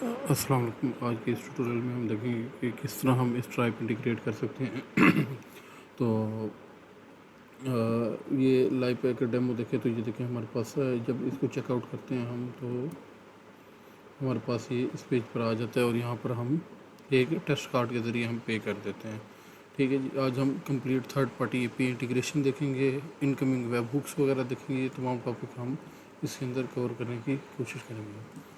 السلام علیکم۔ آج کے اس ٹیوٹوریل میں ہم دیکھیں گے کہ کس طرح ہم اسٹرائپ انٹیگریٹ کر سکتے ہیں۔ تو یہ لائیو پہ اگر ڈیمو دیکھیں تو یہ دیکھیں ہمارے پاس جب اس کو چیک آؤٹ کرتے ہیں ہم تو ہمارے پاس یہ اس پیج پر آ جاتا ہے اور یہاں پر ہم ایک ٹیسٹ کارڈ کے ذریعے ہم پے کر دیتے ہیں۔ ٹھیک ہے جی، آج ہم کمپلیٹ تھرڈ پارٹی پے انٹیگریشن دیکھیں گے، انکمنگ ویب ہکس وغیرہ دیکھیں گے۔ یہ تمام ٹاپک ہم اس کے اندر کور کرنے کی کوشش کریں گے۔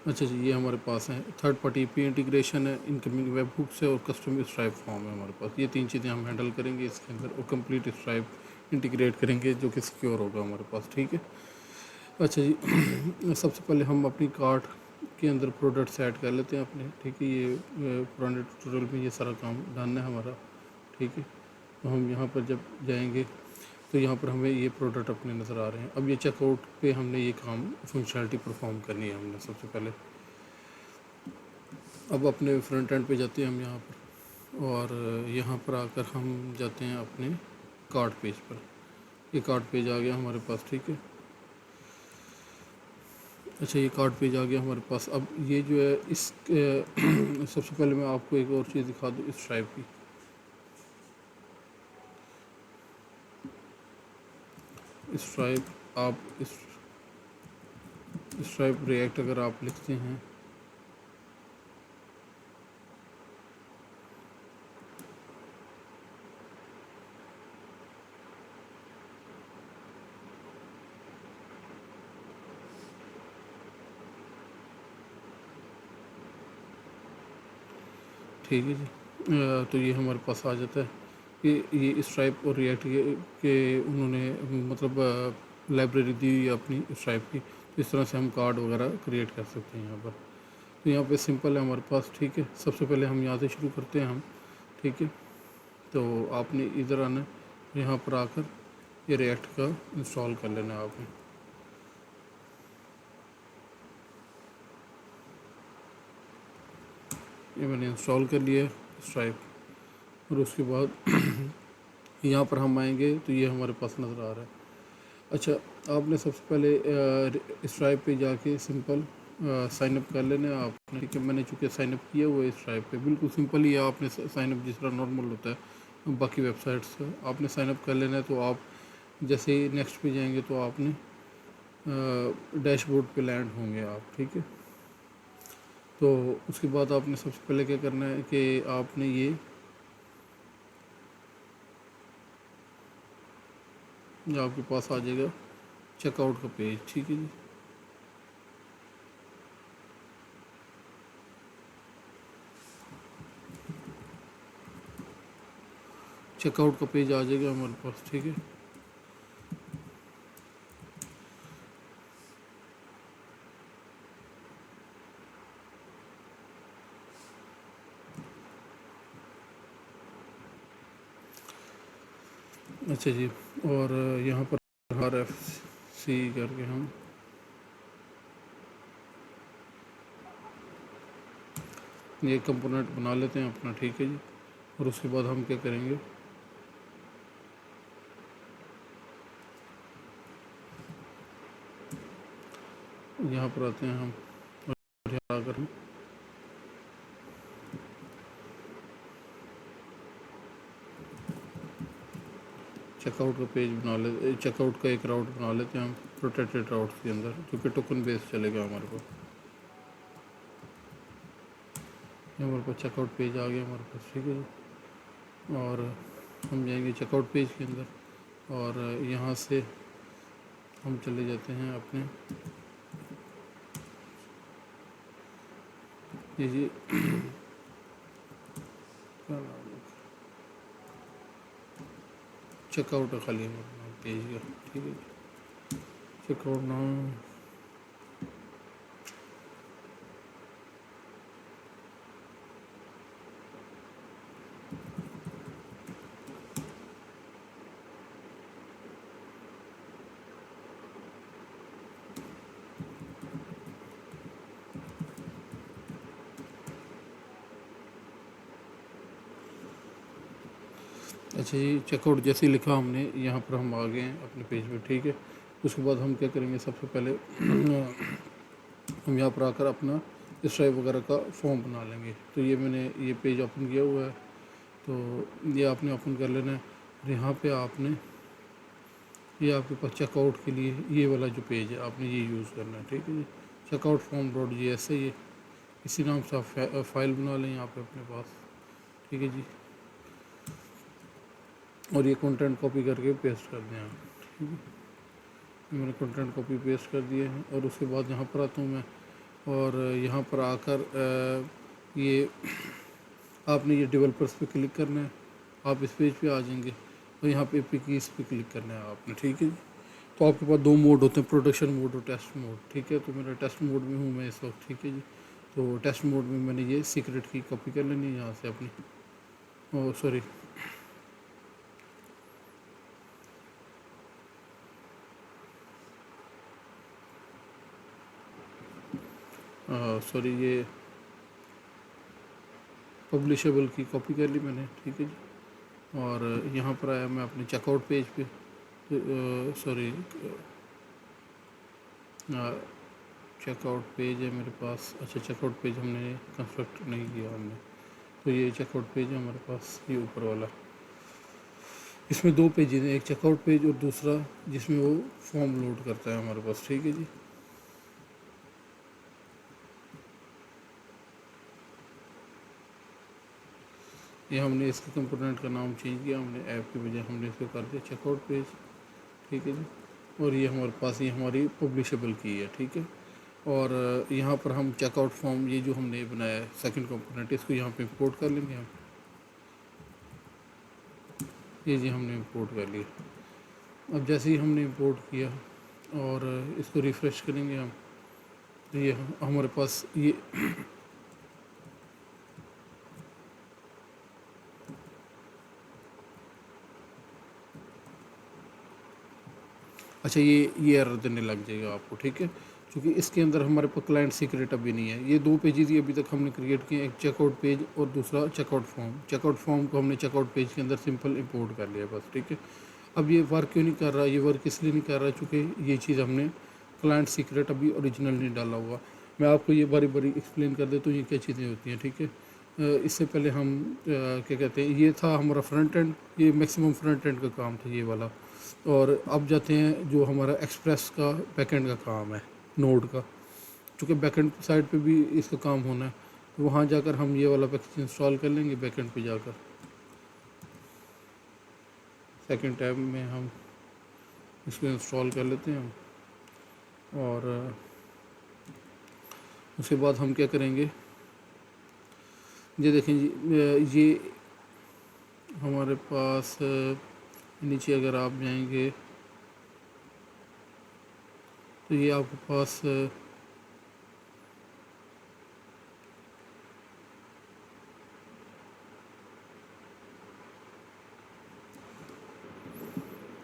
اچھا جی، یہ ہمارے پاس ہیں تھرڈ پارٹی پی انٹیگریشن ہے، انکمنگ ویب ہکس ہے اور کسٹم اسٹرائپ فارم ہے ہمارے پاس۔ یہ تین چیزیں ہم ہینڈل کریں گے اس کے اندر اور کمپلیٹ اسٹرائپ انٹیگریٹ کریں گے جو کہ سیکیور ہوگا ہمارے پاس۔ ٹھیک ہے، اچھا جی، سب سے پہلے ہم اپنی کارٹ کے اندر پروڈکٹس ایڈ کر لیتے ہیں اپنے۔ ٹھیک ہے، یہ پرانے ٹیوٹوریل میں یہ سارا کام ڈن ہے ہمارا۔ ٹھیک ہے، تو ہم یہاں پر جب جائیں گے تو یہاں پر ہمیں یہ پروڈکٹ اپنے نظر آ رہے ہیں۔ اب یہ چیک آؤٹ پہ ہم نے یہ کام فنکشنالٹی پرفارم کرنی ہے ہم نے سب سے پہلے۔ اب اپنے فرنٹ اینڈ پہ جاتے ہیں ہم یہاں پر، اور یہاں پر آ کر ہم جاتے ہیں اپنے کارٹ پیج پر۔ یہ کارٹ پیج آ گیا ہمارے پاس۔ ٹھیک ہے، اچھا یہ کارٹ پیج آ گیا ہمارے پاس۔ اب یہ جو ہے اس سب سے پہلے میں آپ کو ایک اور چیز دکھا دوں اسٹرائپ کی۔ اسٹرائپ آپ اسٹرائپ ریئیکٹ اگر آپ لکھتے ہیں ٹھیک ہے جی، تو یہ ہمارے پاس آ جاتا ہے کہ یہ اسٹرائپ اور ریئیکٹ کے انہوں نے مطلب لائبریری دی ہوئی ہے اپنی اسٹرائپ کی۔ اس طرح سے ہم کارڈ وغیرہ کریٹ کر سکتے ہیں یہاں پر۔ تو یہاں پہ سمپل ہے ہمارے پاس۔ ٹھیک ہے، سب سے پہلے ہم یہاں سے شروع کرتے ہیں ہم۔ ٹھیک ہے، تو آپ نے ادھر آنا ہے، یہاں پر آ کر یہ ریئیکٹ کا انسٹال کر لینا ہے آپ نے۔ یہ میں نے انسٹال کر لیا ہے اسٹرائپ، اور اس کے بعد یہاں پر ہم آئیں گے تو یہ ہمارے پاس نظر آ رہا ہے۔ اچھا، آپ نے سب سے پہلے اسٹرائپ پہ جا کے سمپل سائن اپ کر لینا ہے آپ نے۔ ٹھیک ہے، میں نے چونکہ سائن اپ کیا ہوا ہے اسٹرائپ پہ، بالکل سمپل ہی ہے۔ آپ نے سائن اپ جس طرح نارمل ہوتا ہے باقی ویب سائٹس کا، آپ نے سائن اپ کر لینا ہے۔ تو آپ جیسے ہی نیکسٹ پہ جائیں گے تو آپ نے ڈیش بورڈ پہ لینڈ ہوں گے آپ۔ ٹھیک ہے، تو اس کے بعد آپ نے سب سے پہلے کیا کرنا ہے کہ آپ نے یہ آپ کے پاس آ جائے گا چیک آؤٹ کا پیج۔ ٹھیک ہے جی، چیک آؤٹ کا پیج آ جائے گا ہمارے پاس۔ ٹھیک ہے، اچھا جی، اور یہاں پر آر ایف سی کر کے ہم یہ کمپوننٹ بنا لیتے ہیں اپنا۔ ٹھیک ہے جی، اور اس کے بعد ہم کیا کریں گے، یہاں پر آتے ہیں ہم، اور یہاں آ کر ہم چیک آؤٹ کا پیج بنا لیتے، چیک آؤٹ کا ایک راؤٹ بنا لیتے ہیں ہم پروٹیکٹیڈ راؤٹس کے اندر، جو کہ ٹوکن بیس چلے گا ہمارے پاس۔ یہ ہمارے پاس چیک آؤٹ پیج آ گیا ہمارے پاس۔ ٹھیک ہے جی، اور ہم جائیں گے چیک آؤٹ پیج کے اندر، اور یہاں سے ہم چلے جاتے ہیں اپنے جی چیک آؤٹ خالی ہمارے پیج کا۔ ٹھیک ہے، چیک آؤٹ نام اچھا جی، چیک آؤٹ جیسے ہی لکھا ہم نے، یہاں پر ہم آ گئے ہیں اپنے پیج پہ، ٹھیک ہے. اس کے بعد ہم کیا کریں گے، سب سے پہلے ہم یہاں پر آ کر اپنا اسٹرائپ وغیرہ کا فارم بنا لیں گے. تو یہ میں نے یہ پیج اوپن کیا ہوا ہے، تو یہ آپ نے اوپن کر لینا ہے. اور یہاں پہ آپ نے یہ آپ کے پاس چیک آؤٹ کے لیے یہ والا جو پیج ہے آپ نے یہ یوز کرنا ہے، ٹھیک ہے جی. چیک آؤٹ فارم ڈاٹ جی ایس ہے یہ، اسی نام سے آپ فائل بنا لیں یہاں پہ اپنے پاس، ٹھیک ہے جی. اور یہ کنٹینٹ کاپی کر کے پیسٹ کر دیں آپ، ٹھیک ہے. میں نے کنٹینٹ کاپی پیسٹ کر دیے ہیں. اور اس کے بعد یہاں پر آتا ہوں میں، اور یہاں پر آ کر یہ آپ نے یہ ڈیولپرس پہ کلک کرنا ہے. آپ اس پیج پہ آ جائیں گے اور یہاں پہ پیکیز پہ کلک کرنا ہے آپ نے، ٹھیک ہے جی. تو آپ کے پاس دو موڈ ہوتے ہیں، پروڈکشن موڈ اور ٹیسٹ موڈ، ٹھیک ہے. تو میرا ٹیسٹ موڈ میں ہوں میں اس وقت، ٹھیک ہے جی. تو ٹیسٹ موڈ میں میں نے یہ سیکرٹ کی کاپی کر لینی ہے یہاں سے اپنی، سوری یہ پبلشیبل کی کاپی کر لی میں نے، ٹھیک ہے جی. اور یہاں پر آیا میں اپنے چیک آؤٹ پیج پہ، چیک آؤٹ پیج ہے میرے پاس. اچھا، چیک آؤٹ پیج ہم نے کنسٹرکٹ نہیں کیا ہم نے، تو یہ چیک آؤٹ پیج ہے ہمارے پاس، یہ اوپر والا. اس میں دو پیجز ہیں، ایک چیک آؤٹ پیج اور دوسرا جس میں وہ فارم لوڈ کرتا ہے ہمارے پاس، ٹھیک ہے جی. یہ ہم نے اس کے کمپوننٹ کا نام چینج کیا، ہم نے ایپ کی بجائے ہم نے اس کو کر دیا چیک آؤٹ پیج، ٹھیک ہے جی. اور یہ ہمارے پاس یہ ہماری پبلشیبل کی ہے، ٹھیک ہے. اور یہاں پر ہم چیک آؤٹ فارم یہ جو ہم نے بنایا ہے سیکنڈ کمپوننٹ، اس کو یہاں پہ امپورٹ کر لیں گے ہم. یہ جی ہم نے امپورٹ کر لیا. اب جیسے ہی ہم نے امپورٹ کیا اور اس کو ریفریش کریں گے ہم، تو یہ ہمارے پاس یہ اچھا یہ ایرر دینے لگ جائے گا آپ کو، ٹھیک ہے. کیونکہ اس کے اندر ہمارے پاس کلائنٹ سیکرٹ ابھی نہیں ہے. یہ دو پیجز ہی ابھی تک ہم نے کریٹ کیے ہیں، ایک چیک آؤٹ پیج اور دوسرا check out form. Check out form کو ہم نے چیک آؤٹ پیج کے اندر سمپل امپورٹ کر لیا بس، ٹھیک ہے. اب یہ ورک کیوں نہیں کر رہا، یہ ورک اس لیے نہیں کر رہا چونکہ یہ چیز ہم نے کلائنٹ سیکرٹ ابھی اوریجنل نہیں ڈالا ہوا. میں آپ کو یہ باری باری ایکسپلین کر دیتا ہوں یہ کیا چیزیں ہوتی ہیں، ٹھیک ہے. اس سے پہلے ہم کیا کہتے ہیں، یہ تھا ہمارا فرنٹ اینڈ، یہ میکسیمم فرنٹ اینڈ کا کام تھا یہ والا. اور اب جاتے ہیں جو ہمارا ایکسپریس کا بیک اینڈ کا کام ہے، نوڈ کا. چونکہ بیک اینڈ سائڈ پہ بھی اس کا کام ہونا ہے، تو وہاں جا کر ہم یہ والا پیکج انسٹال کر لیں گے بیک اینڈ پہ جا کر. سیکنڈ ٹیب میں ہم اس کو انسٹال کر لیتے ہیں ہم. اور اس کے بعد ہم کیا کریں گے، یہ دیکھیں جی، یہ ہمارے پاس نیچے اگر آپ جائیں گے تو یہ آپ کے پاس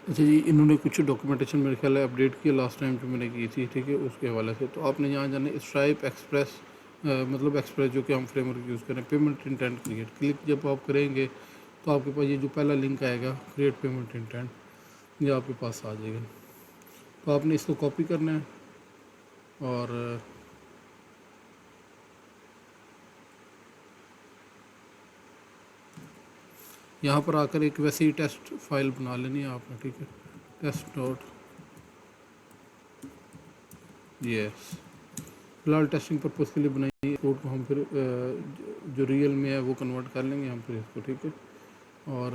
اچھا جی، انہوں نے کچھ ڈاکومنٹیشن میرے خیال ہے اپڈیٹ کیا لاسٹ ٹائم جو میں نے کی تھی، ٹھیک ہے. اس کے حوالے سے تو آپ نے یہاں جانا ہے اسٹرائپ ایکسپریس، مطلب ایکسپریس جو کہ ہم فریم ورک یوز کریں، پیمنٹ انٹینٹ کریٹ. کلک جب آپ کریں گے تو آپ کے پاس یہ جو پہلا لنک آئے گا کریٹ پیمنٹ انٹینٹ، یہ آپ کے پاس آ جائے گا. تو آپ نے اس کو کاپی کرنا ہے اور یہاں پر آ کر ایک ویسے ہی ٹیسٹ فائل بنا لینی ہے آپ نے، ٹھیک ہے. ٹیسٹ ڈاٹ یس، فی الحال ٹیسٹنگ پرپز کے لیے بنائی ہے. کوڈ کو ہم پھر جو ریئل میں ہے وہ کنورٹ کر لیں گے ہم پھر اس کو، ٹھیک ہے. اور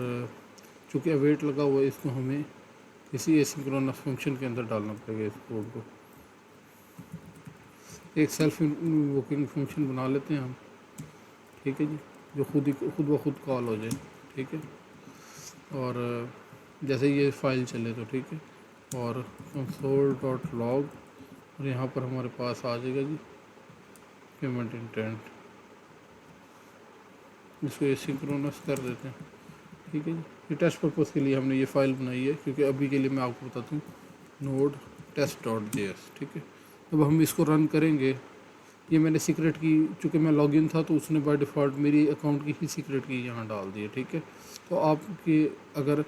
چونکہ اویٹ لگا ہوا ہے، اس کو ہمیں کسی ایسنکرونس فنکشن کے اندر ڈالنا پڑے گا اس کوڈ کو. ایک سیلف انووکنگ فنکشن بنا لیتے ہیں ہم، ٹھیک ہے جی، جو خود بخود کال ہو جائے، ٹھیک ہے. اور جیسے یہ فائل چلے تو ٹھیک ہے. اور کنسول ڈاٹ لاگ، اور یہاں پر ہمارے پاس آ جائے گا جی پیمنٹ انٹینٹ. اس کو ایسنکرونس کر دیتے ہیں، ٹھیک ہے جی. یہ ٹیسٹ پرپز کے لیے ہم نے یہ فائل بنائی ہے، کیونکہ ابھی کے لیے میں آپ کو بتاتا ہوں node test dot J S, ٹھیک ہے. اب ہم اس کو رن کریں گے یہ میں نے سیکرٹ کی، چونکہ میں لاگ ان تھا تو اس نے بائی ڈیفالٹ میری اکاؤنٹ کی ہی سیکرٹ کی یہاں ڈال دی ہے، ٹھیک ہے۔ تو آپ کی اگر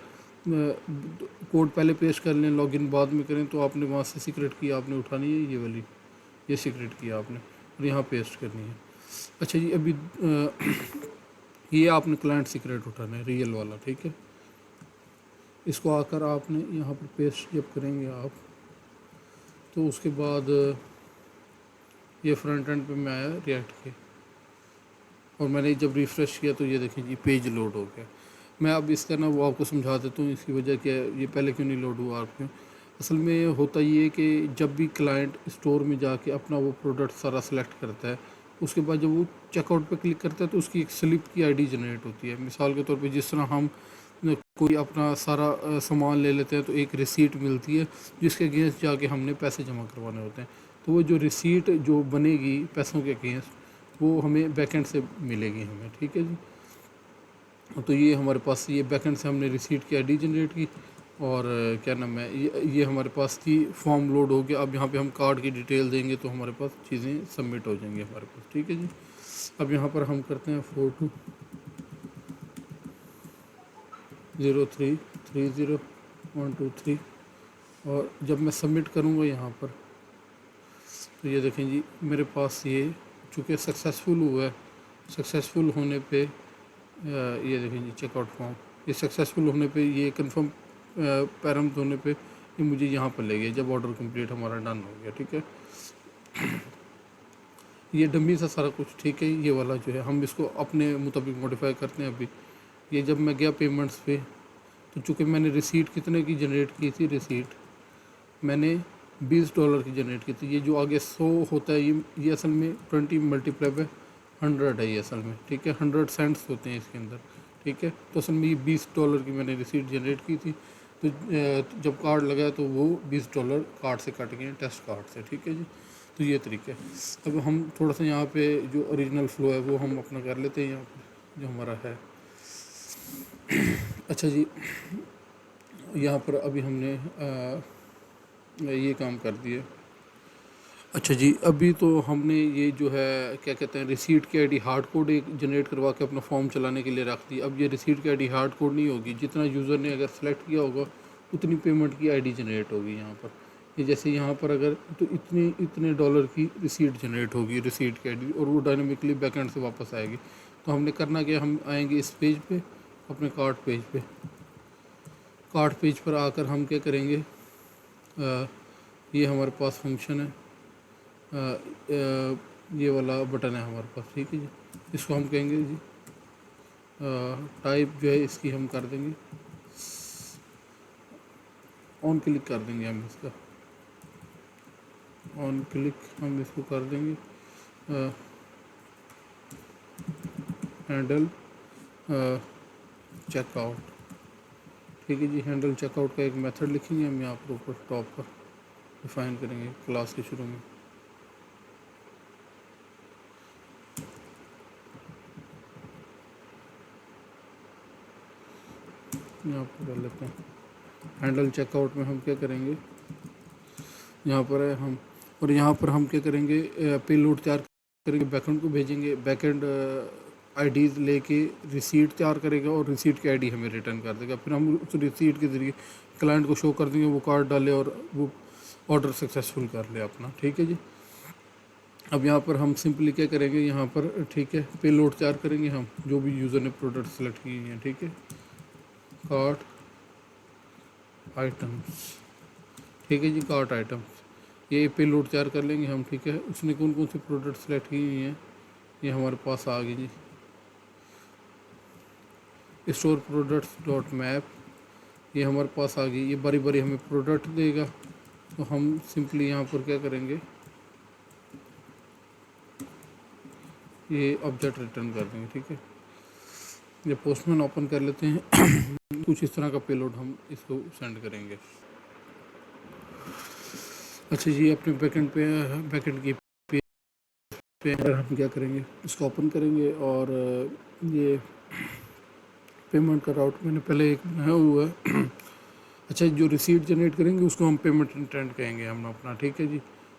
کوڈ پہلے پیسٹ کر لیں، لاگ ان بعد میں کریں، تو آپ نے وہاں سے سیکرٹ کی آپ نے اٹھانی ہے، یہ والی یہ سیکرٹ کی آپ نے اور یہاں پیسٹ کرنی ہے۔ اچھا جی، ابھی یہ آپ نے کلائنٹ سیکرٹ اٹھانا ہے ریئل والا، ٹھیک ہے۔ اس کو آ کر آپ نے یہاں پر پیسٹ جب کریں گے آپ، تو اس کے بعد یہ فرنٹ اینڈ پہ میں آیا ریئیکٹ کے، اور میں نے جب ریفریش کیا تو یہ دیکھیں جی پیج لوڈ ہو گیا۔ میں اب اس کا نا وہ آپ کو سمجھا دیتا ہوں، اس کی وجہ کیا ہے، یہ پہلے کیوں نہیں لوڈ ہوا آپ کیوں۔ اصل میں ہوتا یہ ہے کہ جب بھی کلائنٹ اسٹور میں جا کے اپنا وہ پروڈکٹ سارا سلیکٹ کرتا ہے، اس کے بعد جب وہ چیک آؤٹ پہ کلک کرتا ہے تو اس کی ایک سلپ کی آئی ڈی جنریٹ ہوتی ہے۔ مثال کے طور پہ جس طرح ہم کوئی اپنا سارا سامان لے لیتے ہیں تو ایک ریسیٹ ملتی ہے جس کے اگینسٹ جا کے ہم نے پیسے جمع کروانے ہوتے ہیں، تو وہ جو ریسیٹ جو بنے گی پیسوں کے اگینسٹ وہ ہمیں بیک اینڈ سے ملے گی ہمیں، ٹھیک ہے جی۔ تو یہ ہمارے پاس یہ بیک اینڈ سے ہم نے ریسیٹ کی آئی ڈی جنریٹ کی، اور کیا نام ہے، یہ ہمارے پاس کی فارم لوڈ ہو گیا۔ اب یہاں پہ ہم کارڈ کی ڈیٹیل دیں گے تو ہمارے پاس چیزیں سبمٹ ہو جائیں گی ہمارے پاس، ٹھیک ہے جی۔ اب یہاں پر ہم کرتے ہیں 4203301223، اور جب میں سبمٹ کروں گا یہاں پر تو یہ دیکھیں جی میرے پاس یہ چونکہ سکسیزفل ہوا ہے، سکسیزفل ہونے پہ یہ دیکھیں جی چیک آؤٹ فارم، یہ سکسیزفل ہونے پہ یہ کنفرم پیرمٹ ہونے پہ یہ مجھے یہاں پر لے گیا جب آرڈر کمپلیٹ ہمارا ڈن ہو گیا، ٹھیک ہے۔ یہ ڈمی سا سارا کچھ، ٹھیک ہے۔ یہ والا جو ہے ہم اس کو اپنے مطابق موڈیفائی کرتے ہیں۔ ابھی یہ جب میں گیا پیمنٹس پہ تو چونکہ میں نے ریسیٹ کتنے کی جنریٹ کی تھی، ریسیٹ میں نے $20 کی جنریٹ کی تھی۔ یہ جو آگے 100 ہوتا ہے یہ اصل میں 20 ملٹیپلائی بائی 100 ہے یہ اصل میں، ٹھیک ہے۔ 100 سینٹس ہوتے ہیں اس کے اندر، ٹھیک ہے۔ تو اصل میں یہ $20 کی میں نے ریسیٹ جنریٹ کی تھی، تو جب کارڈ لگا تو وہ $20 کارڈ سے کٹ گئے، ٹیسٹ کارڈ سے، ٹھیک ہے جی۔ تو یہ طریقہ ہے۔ اب ہم تھوڑا سا یہاں پہ جو اوریجنل فلو ہے وہ ہم اپنا کر لیتے ہیں یہاں پہ جو ہمارا ہے۔ اچھا جی، یہاں پر ابھی ہم نے یہ کام کر دیا۔ اچھا جی، ابھی تو ہم نے یہ جو ہے کیا کہتے ہیں ریسیٹ کی آئی ڈی ہارڈ کوڈ ایک جنریٹ کروا کے اپنا فارم چلانے کے لیے رکھ دی۔ اب یہ ریسیٹ کی آئی ڈی ہارڈ کوڈ نہیں ہوگی، جتنا یوزر نے اگر سلیکٹ کیا ہوگا اتنی پیمنٹ کی آئی ڈی جنریٹ ہوگی یہاں پر۔ یہ جیسے یہاں پر اگر تو اتنے ڈالر کی ریسیٹ جنریٹ ہوگی، ریسیٹ کی آئی ڈی، اور وہ ڈائنامکلی بیک اینڈ سے واپس آئے گی۔ تو ہم نے کرنا کیا، ہم آئیں گے اس پیج پہ، اپنے کارٹ پیج پہ، کارٹ پیج پر آ کر ہم کیا کریں گے، یہ ہمارے پاس فنکشن ہے، یہ والا بٹن ہے ہمارے پاس، ٹھیک ہے جی۔ اس کو ہم کہیں گے جی ٹائپ جو ہے اس کی ہم کر دیں گے آن کلک کر دیں گے، ہم اس کا آن کلک ہم اس کو کر دیں گے ہینڈل چیک آؤٹ، ٹھیک ہے جی۔ ہینڈل چیک آؤٹ کا ایک میتھڈ لکھیں گے ہم یہاں پر اوپر ٹاپ پر ڈیفائن کریں گے کلاس کے شروع میں۔ یہاں پر کر لیتے ہیں ہینڈل چیک آؤٹ میں ہم کیا کریں گے، یہاں پر ہے ہم، اور یہاں پر ہم کیا کریں گے، پے لوڈ تیار کریں گے، بیک اینڈ کو بھیجیں گے، بیک اینڈ آئی ڈیز لے کے ریسیٹ تیار کرے گا اور ریسیٹ کی آئی ڈی ہمیں ریٹرن کر دے گا۔ پھر ہم اس ریسیٹ کے ذریعے کلائنٹ کو شو کر دیں گے، وہ کارڈ ڈالے اور وہ آرڈر سکسیزفل کر لے اپنا، ٹھیک ہے جی۔ اب یہاں پر ہم سمپلی کیا کریں گے، یہاں پر ٹھیک ہے پے لوڈ تیار کریں گے ہم جو بھی یوزر نے پروڈکٹ سلیکٹ کیے ہیں، ٹھیک ہے، کارٹ آئٹمس، ٹھیک ہے جی، کارٹ آئٹمس، یہ پے لوڈ تیار کر لیں گے ہم، ٹھیک ہے۔ اس نے کون کون سے پروڈکٹ سلیکٹ کیے ہوئی ہیں یہ ہمارے پاس آ گئے جی، اسٹور پروڈکٹس ڈاٹ میپ، یہ ہمارے پاس آ گئی۔ یہ باری باری ہمیں پروڈکٹ دے گا، تو ہم سمپلی یہاں پر کیا کریں گے، یہ آبجیکٹ ریٹرن کر دیں گے، ٹھیک ہے۔ یہ پوسٹ مین اوپن کر لیتے ہیں کچھ اس طرح کا پے لوڈ ہم اس کو سینڈ کریں گے۔ اچھا جی، اپنے بیک اینڈ کی پہ ہم کیا کریں گے، اس کو اوپن کریں گے، اور یہ پیمنٹ کا راؤٹ میں نے پہلے ایک بنایا ہوا ہے۔ اچھا، جو ریسیٹ جنریٹ کریں گے اس کو ہم پیمنٹ انٹینٹ کہیں گے ہم اپنا، ٹھیک ہے جی۔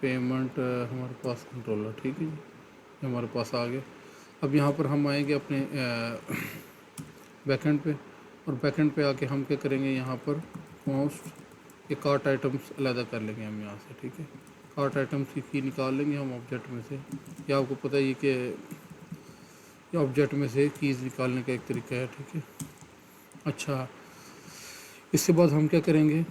پیمنٹ ہمارے پاس کنٹرولر، ٹھیک ہے جی، یہ ہمارے پاس آ گیا۔ اب یہاں پر ہم آئیں گے اپنے بیک اینڈ پہ، اور بیک اینڈ پہ آ کے ہم کیا کریں گے، یہاں پر موسٹ یہ کارٹ آئٹمس علیحدہ کر لیں گے ہم یہاں سے، ٹھیک ہے، کارٹ آئٹمس کی کی نکال لیں گے ہم آبجیکٹ میں سے۔ یہ آپ کو پتہ ہی کہ یہ آبجیکٹ میں سے کیز نکالنے کا ایک طریقہ ہے، ٹھیک ہے۔ اچھا، اس کے بعد ہم کیا کریں گے،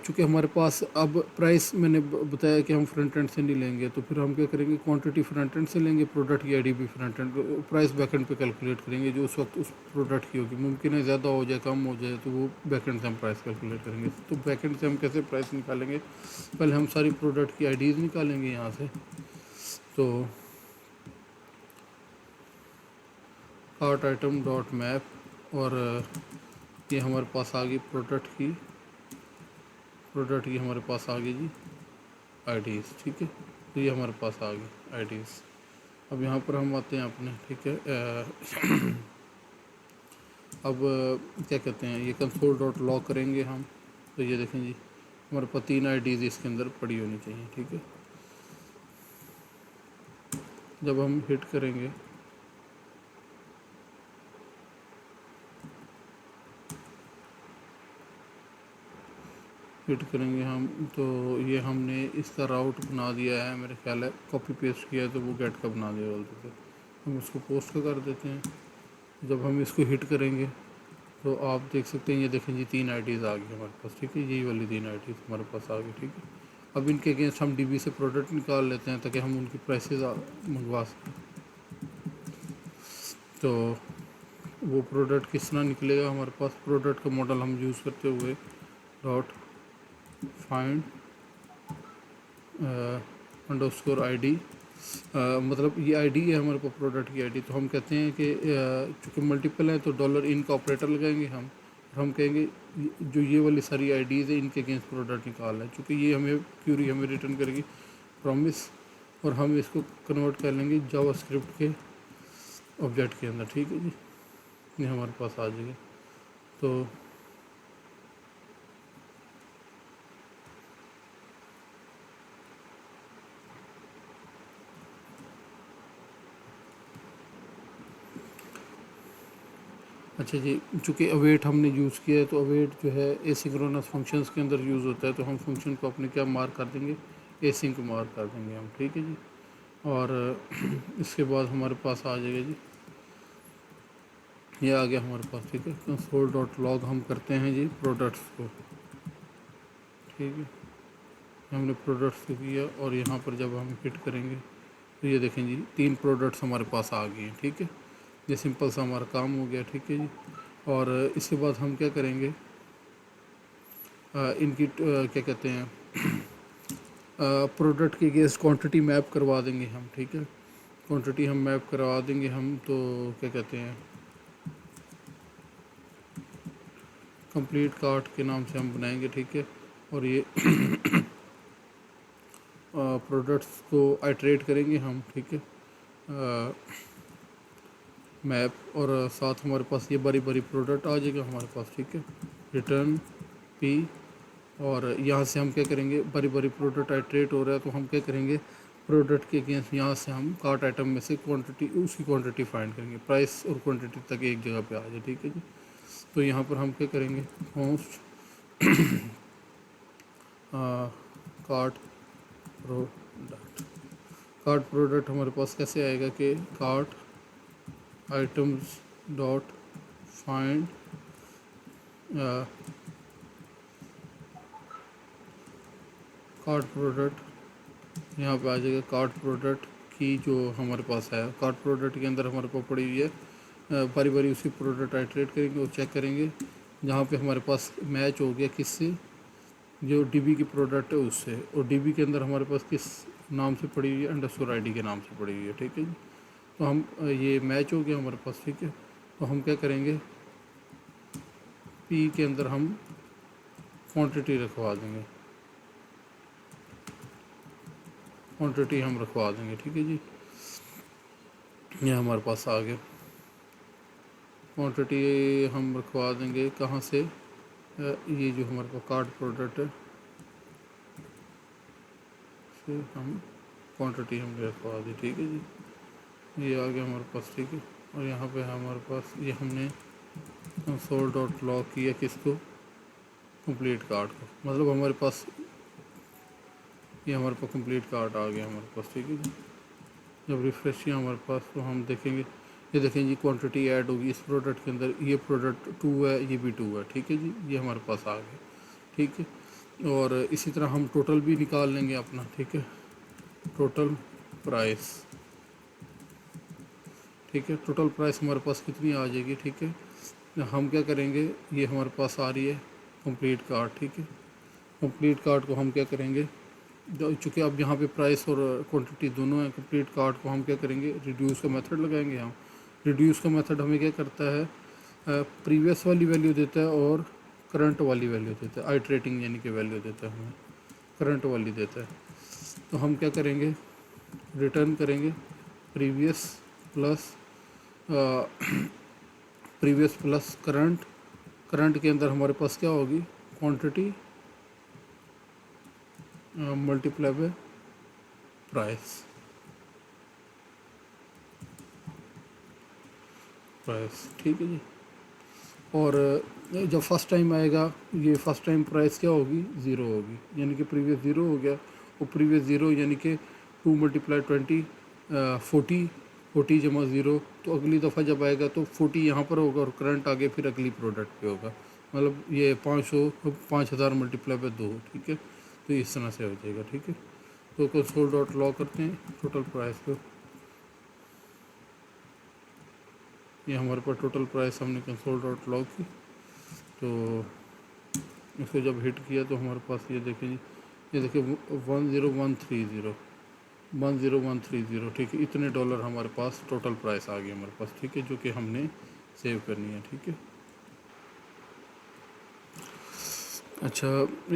چونکہ ہمارے پاس اب پرائس میں نے بتایا کہ ہم فرنٹ اینڈ سے نہیں لیں گے، تو پھر ہم کیا کریں گے، کوانٹٹی فرنٹ اینڈ سے لیں گے، پروڈکٹ کی آئی ڈی بھی front end, price back and پہ کیلکولیٹ کریں گے جو اس وقت اس پروڈکٹ کی ہوگی، ممکن ہے زیادہ ہو جائے کم ہو جائے، تو وہ بیک اینڈ سے ہم پرائس کیلکولیٹ کریں گے۔ تو بیک اینڈ سے ہم کیسے پرائس نکالیں گے، پہلے ہم ساری پروڈکٹ کی آئی ڈیز نکالیں گے یہاں سے۔ تو کارٹ آئٹم ڈاٹ میپ، اور یہ ہمارے پاس آ گئی پروڈکٹ کی ہمارے پاس آ گئی جی آئی ڈیز، ٹھیک ہے، تو یہ ہمارے پاس آ گئی آئی ڈیز۔ اب یہاں پر ہم آتے ہیں اپنے، ٹھیک ہے، اب کیا کہتے ہیں، یہ کنسول ڈاٹ لاگ کریں گے ہم، تو یہ دیکھیں جی ہمارے پاس 3 آئی ڈیز اس کے اندر پڑی ہونی چاہیے، ٹھیک ہے۔ جب ہم ہٹ کریں گے ہم، تو یہ ہم نے اس کا راؤٹ بنا دیا ہے، میرے خیال ہے کاپی پیسٹ کیا ہے تو وہ گیٹ کا بنا دیا بولتے تھے، ہم اس کو پوسٹ کا کر دیتے ہیں۔ جب ہم اس کو ہٹ کریں گے تو آپ دیکھ سکتے ہیں، یہ دیکھیں جی 3 آئی ڈیز آ گئی ہمارے پاس، ٹھیک ہے، یہی والی 3 آئی ڈیز ہمارے پاس آ گئی، ٹھیک ہے۔ اب ان کے اگینسٹ ہم ڈی بی سے پروڈکٹ نکال لیتے ہیں تاکہ ہم ان کی پرائسز منگوا سکیں۔ تو وہ پروڈکٹ کس طرح نکلے گا ہمارے پاس، پروڈکٹ کا ماڈل ہم یوز کرتے ہوئے dot find underscore I D, مطلب یہ آئی ڈی ہے ہمارے پاس پروڈکٹ کی آئی ڈی، تو ہم کہتے ہیں کہ چونکہ ملٹیپل ہے تو ڈالر ان کا آپریٹر لگائیں گے ہم، اور ہم کہیں گے جو یہ والی ساری آئی ڈیز ہیں ان کے اگینسٹ پروڈکٹ نکالنا ہے، چونکہ یہ ہمیں کیوری ہمیں ریٹرن کرے گی پرومس، اور ہم اس کو کنورٹ کر لیں گے جاوا اسکرپٹ کے آبجیکٹ کے اندر، ٹھیک ہے جی، یہ ہمارے پاس آ جائے گا۔ تو اچھا جی، چونکہ اویٹ ہم نے یوز کیا ہے، تو اویٹ جو ہے اے سنکرونس فنکشنز کے اندر یوز ہوتا ہے، تو ہم فنکشن کو اپنے کیا مارک کر دیں گے، اے سنک مارک کر دیں گے ہم، ٹھیک ہے جی۔ اور اس کے بعد ہمارے پاس آ جائے گا جی، یہ آ گیا ہمارے پاس، ٹھیک ہے، کنسول ڈاٹ لاگ ہم کرتے ہیں جی پروڈکٹس کو، ٹھیک ہے، ہم نے پروڈکٹس کو کیا، اور یہاں پر جب ہم ہٹ کریں گے تو یہ دیکھیں جی 3 پروڈکٹس ہمارے پاس آ گئی ہیں، ٹھیک ہے، یہ سمپل سا ہمارا کام ہو گیا، ٹھیک ہے جی۔ اور اس کے بعد ہم کیا کریں گے، ان کی کیا کہتے ہیں، پروڈکٹ کے اگینسٹ کوانٹٹی میپ کروا دیں گے ہم، ٹھیک ہے، کوانٹٹی ہم میپ کروا دیں گے ہم، تو کیا کہتے ہیں، کمپلیٹ کارٹ کے نام سے ہم بنائیں گے، ٹھیک ہے، اور یہ پروڈکٹس کو آئٹریٹ کریں گے ہم، ٹھیک ہے، میپ، اور ساتھ ہمارے پاس یہ باری باری پروڈکٹ آ جائے گا ہمارے پاس، ٹھیک ہے، ریٹرن پی، اور یہاں سے ہم کیا کریں گے، باری باری پروڈکٹ آئٹریٹ ہو رہا ہے تو ہم کیا کریں گے، پروڈکٹ کے اگینسٹ یہاں سے ہم کارٹ آئٹم میں سے کوانٹٹی، اس کی کوانٹٹی فائنڈ کریں گے، پرائس اور کوانٹٹی تک ایک جگہ پہ آ جائے، ٹھیک ہے جی۔ تو یہاں پر ہم کیا کریں گے، موسٹ کارٹ پروڈکٹ ہمارے پاس کیسے آئے گا کہ cart items dot find cart product, یہاں پہ آ جائے گا کارٹ پروڈکٹ کی جو ہمارے پاس ہے، کارٹ پروڈکٹ کے اندر ہمارے پاس پڑی ہوئی ہے، باری باری اسی پروڈکٹ آئٹریٹ کریں گے اور چیک کریں گے جہاں پہ ہمارے پاس میچ ہو گیا کس سے، جو ڈی بی کی پروڈکٹ ہے اس سے، اور ڈی بی کے اندر ہمارے پاس کس نام سے پڑی ہوئی ہے، انڈرسکور آئی ڈی کے نام سے پڑی ہوئی ہے، ٹھیک ہے جی۔ تو ہم یہ میچ ہو گیا ہمارے پاس، ٹھیک ہے، تو ہم کیا کریں گے، پی کے اندر ہم کوانٹٹی رکھوا دیں گے، کوانٹٹی ہم رکھوا دیں گے، ٹھیک ہے جی، یہ ہمارے پاس آ گیا، کوانٹٹی ہم رکھوا دیں گے کہاں سے، یہ جو ہمارے پاس کارٹ پروڈکٹ ہے سے ہم کوانٹٹی ہم نے رکھوا دی، ٹھیک ہے جی، یہ آ گیا ہمارے پاس، ٹھیک ہے۔ اور یہاں پہ ہمارے پاس یہ ہم نے کنسول ڈاٹ لاگ کیا کس کو، کمپلیٹ کارڈ کو، مطلب ہمارے پاس یہ ہمارے پاس کمپلیٹ کارڈ آ گیا ہمارے پاس، ٹھیک ہے جی۔ جب ریفریش کیا ہمارے پاس تو ہم دیکھیں گے، یہ دیکھیں جی کوانٹٹی ایڈ ہوگی اس پروڈکٹ کے اندر، یہ پروڈکٹ 2 ہے، یہ بھی 2 ہے، ٹھیک ہے جی، یہ ہمارے پاس آ گیا، ٹھیک ہے۔ اور اسی طرح ہم ٹوٹل بھی نکال لیں گے اپنا، ٹھیک ہے، ٹوٹل پرائس، ٹھیک ہے، ٹوٹل پرائس ہمارے پاس کتنی آ جائے گی، ٹھیک ہے۔ ہم کیا کریں گے، یہ ہمارے پاس آ رہی ہے کمپلیٹ کارڈ، ٹھیک ہے، کمپلیٹ کارڈ کو ہم کیا کریں گے، چونکہ اب یہاں پہ پرائس اور کوانٹٹی دونوں ہیں، کمپلیٹ کارڈ کو ہم کیا کریں گے، ریڈیوس کا میتھڈ لگائیں گے ہم۔ ریڈیوس کا میتھڈ ہمیں کیا کرتا ہے، پریویس والی ویلیو دیتا ہے اور کرنٹ والی ویلیو دیتا ہے، آئٹریٹنگ یعنی کہ ویلیو دیتا ہے ہمیں، کرنٹ والی دیتا ہے۔ تو ہم کیا کریں گے، ریٹرن کریں گے پریویس پلس کرنٹ، کرنٹ کے اندر ہمارے پاس کیا ہوگی، کوانٹٹی ملٹیپلائی بائی پرائس، ٹھیک ہے جی۔ اور جب فرسٹ ٹائم آئے گا، یہ فرسٹ ٹائم پرائس کیا ہوگی، 0 ہوگی، یعنی کہ پریویس 0 ہو گیا، اور پریویس 0 یعنی کہ 2 ملٹیپلائی 20 40 جمع 0، تو اگلی دفعہ جب آئے گا تو 40 یہاں پر ہوگا اور کرنٹ آگے پھر اگلی پروڈکٹ پہ ہوگا، مطلب یہ 5000 ملٹیپلائی بائی 2، ٹھیک ہے، تو اس طرح سے ہو جائے گا، ٹھیک ہے۔ تو کنسول ڈاٹ لاگ کرتے ہیں ٹوٹل پرائس پہ، یہ ہمارے پاس ٹوٹل پرائس ہم نے کنسول ڈاٹ لاگ کی، تو اس کو جب ہٹ کیا تو ہمارے پاس یہ دیکھیں جی، یہ دیکھیں 10130، ٹھیک ہے، اتنے ڈالر ہمارے پاس ٹوٹل پرائس آ گئی ہمارے پاس، ٹھیک ہے، جو کہ ہم نے سیو کرنی ہے، ٹھیک ہے۔ اچھا،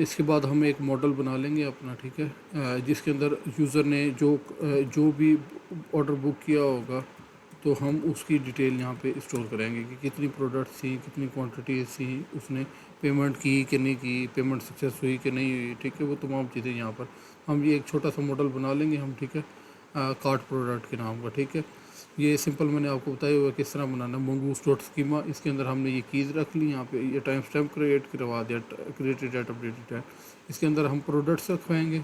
اس کے بعد ہم ایک ماڈل بنا لیں گے اپنا، ٹھیک ہے، جس کے اندر یوزر نے جو بھی آرڈر بک کیا ہوگا تو ہم اس کی ڈیٹیل یہاں پہ اسٹور کریں گے کہ کتنی پروڈکٹس تھیں، کتنی کوانٹٹیز تھیں، اس نے پیمنٹ کی کہ نہیں کی، پیمنٹ سکسیس ہوئی کہ نہیں ہوئی، ٹھیک ہے، وہ تمام چیزیں یہاں پر ہم یہ ایک چھوٹا سا ماڈل بنا لیں گے ہم، ٹھیک ہے، کارٹ پروڈکٹ کے نام کا، ٹھیک ہے۔ یہ سمپل میں نے آپ کو بتایا ہوا کس طرح بنانا، منگوس ڈاٹ اسکیما، اس کے اندر ہم نے یہ کیز رکھ لی، یہاں پہ یہ ٹائم اسٹیمپ کریٹ کروا دیا، کریٹڈ ایٹ اپڈیٹڈ ہے، اس کے اندر ہم پروڈکٹس رکھوائیں گے،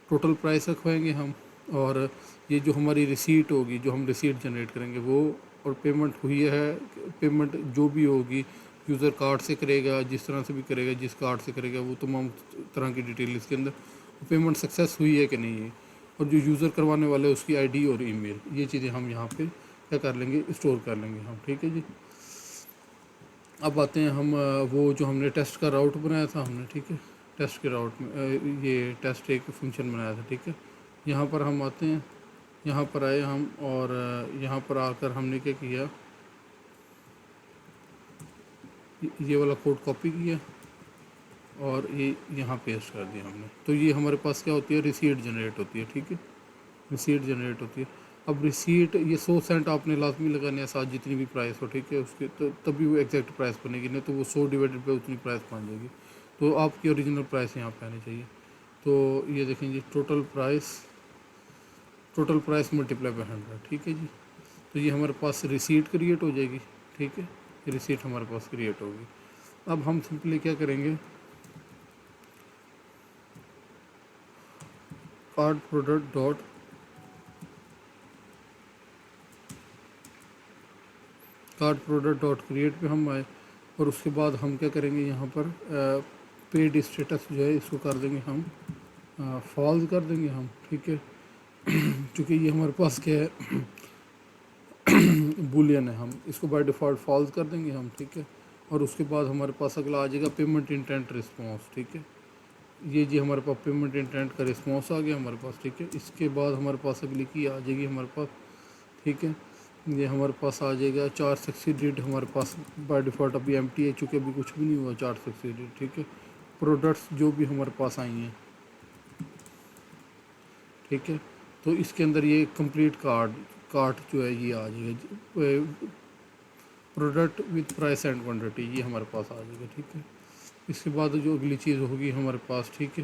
ٹوٹل پرائس رکھوائیں گے ہم، اور یہ جو ہماری ریسیٹ ہوگی، جو ہم ریسیٹ جنریٹ کریں گے وہ، اور پیمنٹ ہوئی ہے، پیمنٹ جو بھی ہوگی یوزر کارڈ سے کرے گا، جس طرح سے بھی کرے گا، جس کارڈ سے کرے گا، وہ تمام طرح کی ڈیٹیل اس کے اندر، پیمنٹ سکسیس ہوئی ہے کہ نہیں ہے، اور جو یوزر کروانے والے اس کی آئی ڈی اور ای میل، یہ چیزیں ہم یہاں پہ کیا کر لیں گے، اسٹور کر لیں گے ہم، ٹھیک ہے جی۔ اب آتے ہیں ہم وہ جو ہم نے ٹیسٹ کا راؤٹ بنایا تھا ہم نے، ٹھیک ہے، ٹیسٹ کے راؤٹ میں یہ ٹیسٹ ایک فنکشن بنایا تھا، ٹھیک ہے، یہاں پر ہم آتے ہیں، یہاں پر آئے ہم، اور یہاں پر آ کر ہم نے کیا کیا، یہ والا کوڈ کاپی کیا اور یہ یہاں پیسٹ کر دیا ہم نے، تو یہ ہمارے پاس کیا ہوتی ہے، ریسیٹ جنریٹ ہوتی ہے، ٹھیک ہے، ریسیٹ جنریٹ ہوتی ہے۔ اب ریسیٹ یہ 100 سینٹ آپ نے لازمی لگانے ہیں ساتھ جتنی بھی پرائس ہو، ٹھیک ہے، اس کے تو تبھی وہ ایگزیکٹ پرائس بنے گی، نہیں تو وہ 100 ڈیوائڈیڈ پہ اتنی پرائس بن جائے گی، تو آپ کی اوریجنل پرائس یہاں پہ آنی چاہیے۔ تو یہ دیکھیں جی، ٹوٹل پرائس ملٹیپلائی بائی 100، ٹھیک ہے جی، تو یہ ہمارے پاس ریسیٹ کریٹ ہو جائے گی، ٹھیک ہے، یہ ریسیٹ ہمارے پاس کریٹ ہوگی۔ اب ہم سمپلی کیا کریں گے، کارڈ پروڈکٹ ڈاٹ کریٹ پہ ہم آئے، اور اس کے بعد ہم کیا کریں گے، یہاں پر پیڈ اسٹیٹس جو ہے اس کو کر دیں گے ہم فالز کر دیں گے ہم، ٹھیک ہے، چونکہ یہ ہمارے پاس کیا ہے، بولین ہے، ہم اس کو بائی ڈیفالٹ فالز کر دیں گے ہم، ٹھیک ہے، اور اس کے بعد ہمارے پاس اگلا آ جائے گا پیمنٹ انٹینٹ رسپانس، ٹھیک ہے، یہ جی ہمارے پاس پیمنٹ انٹینٹ کا رسپانس آ گیا ہمارے پاس، ٹھیک ہے، اس کے بعد ہمارے پاس اگلی کی آ جائے گی ہمارے پاس، ٹھیک ہے، یہ ہمارے پاس آ جائے گا چارج سکسیڈڈ، ہمارے پاس بائی ڈیفالٹ ابھی ایم ٹی ہے چونکہ ابھی کچھ بھی نہیں ہوا، چارج سکسیڈڈ، ٹھیک ہے، پروڈکٹس جو بھی ہمارے پاس آئی ہیں، ٹھیک ہے، تو اس کے اندر یہ کمپلیٹ کارٹ جو ہے یہ آ جائے گا، product with price and quantity, یہ ہمارے پاس آ جائے گا، ٹھیک ہے۔ اس کے بعد جو اگلی چیز ہوگی ہمارے پاس، ٹھیک ہے،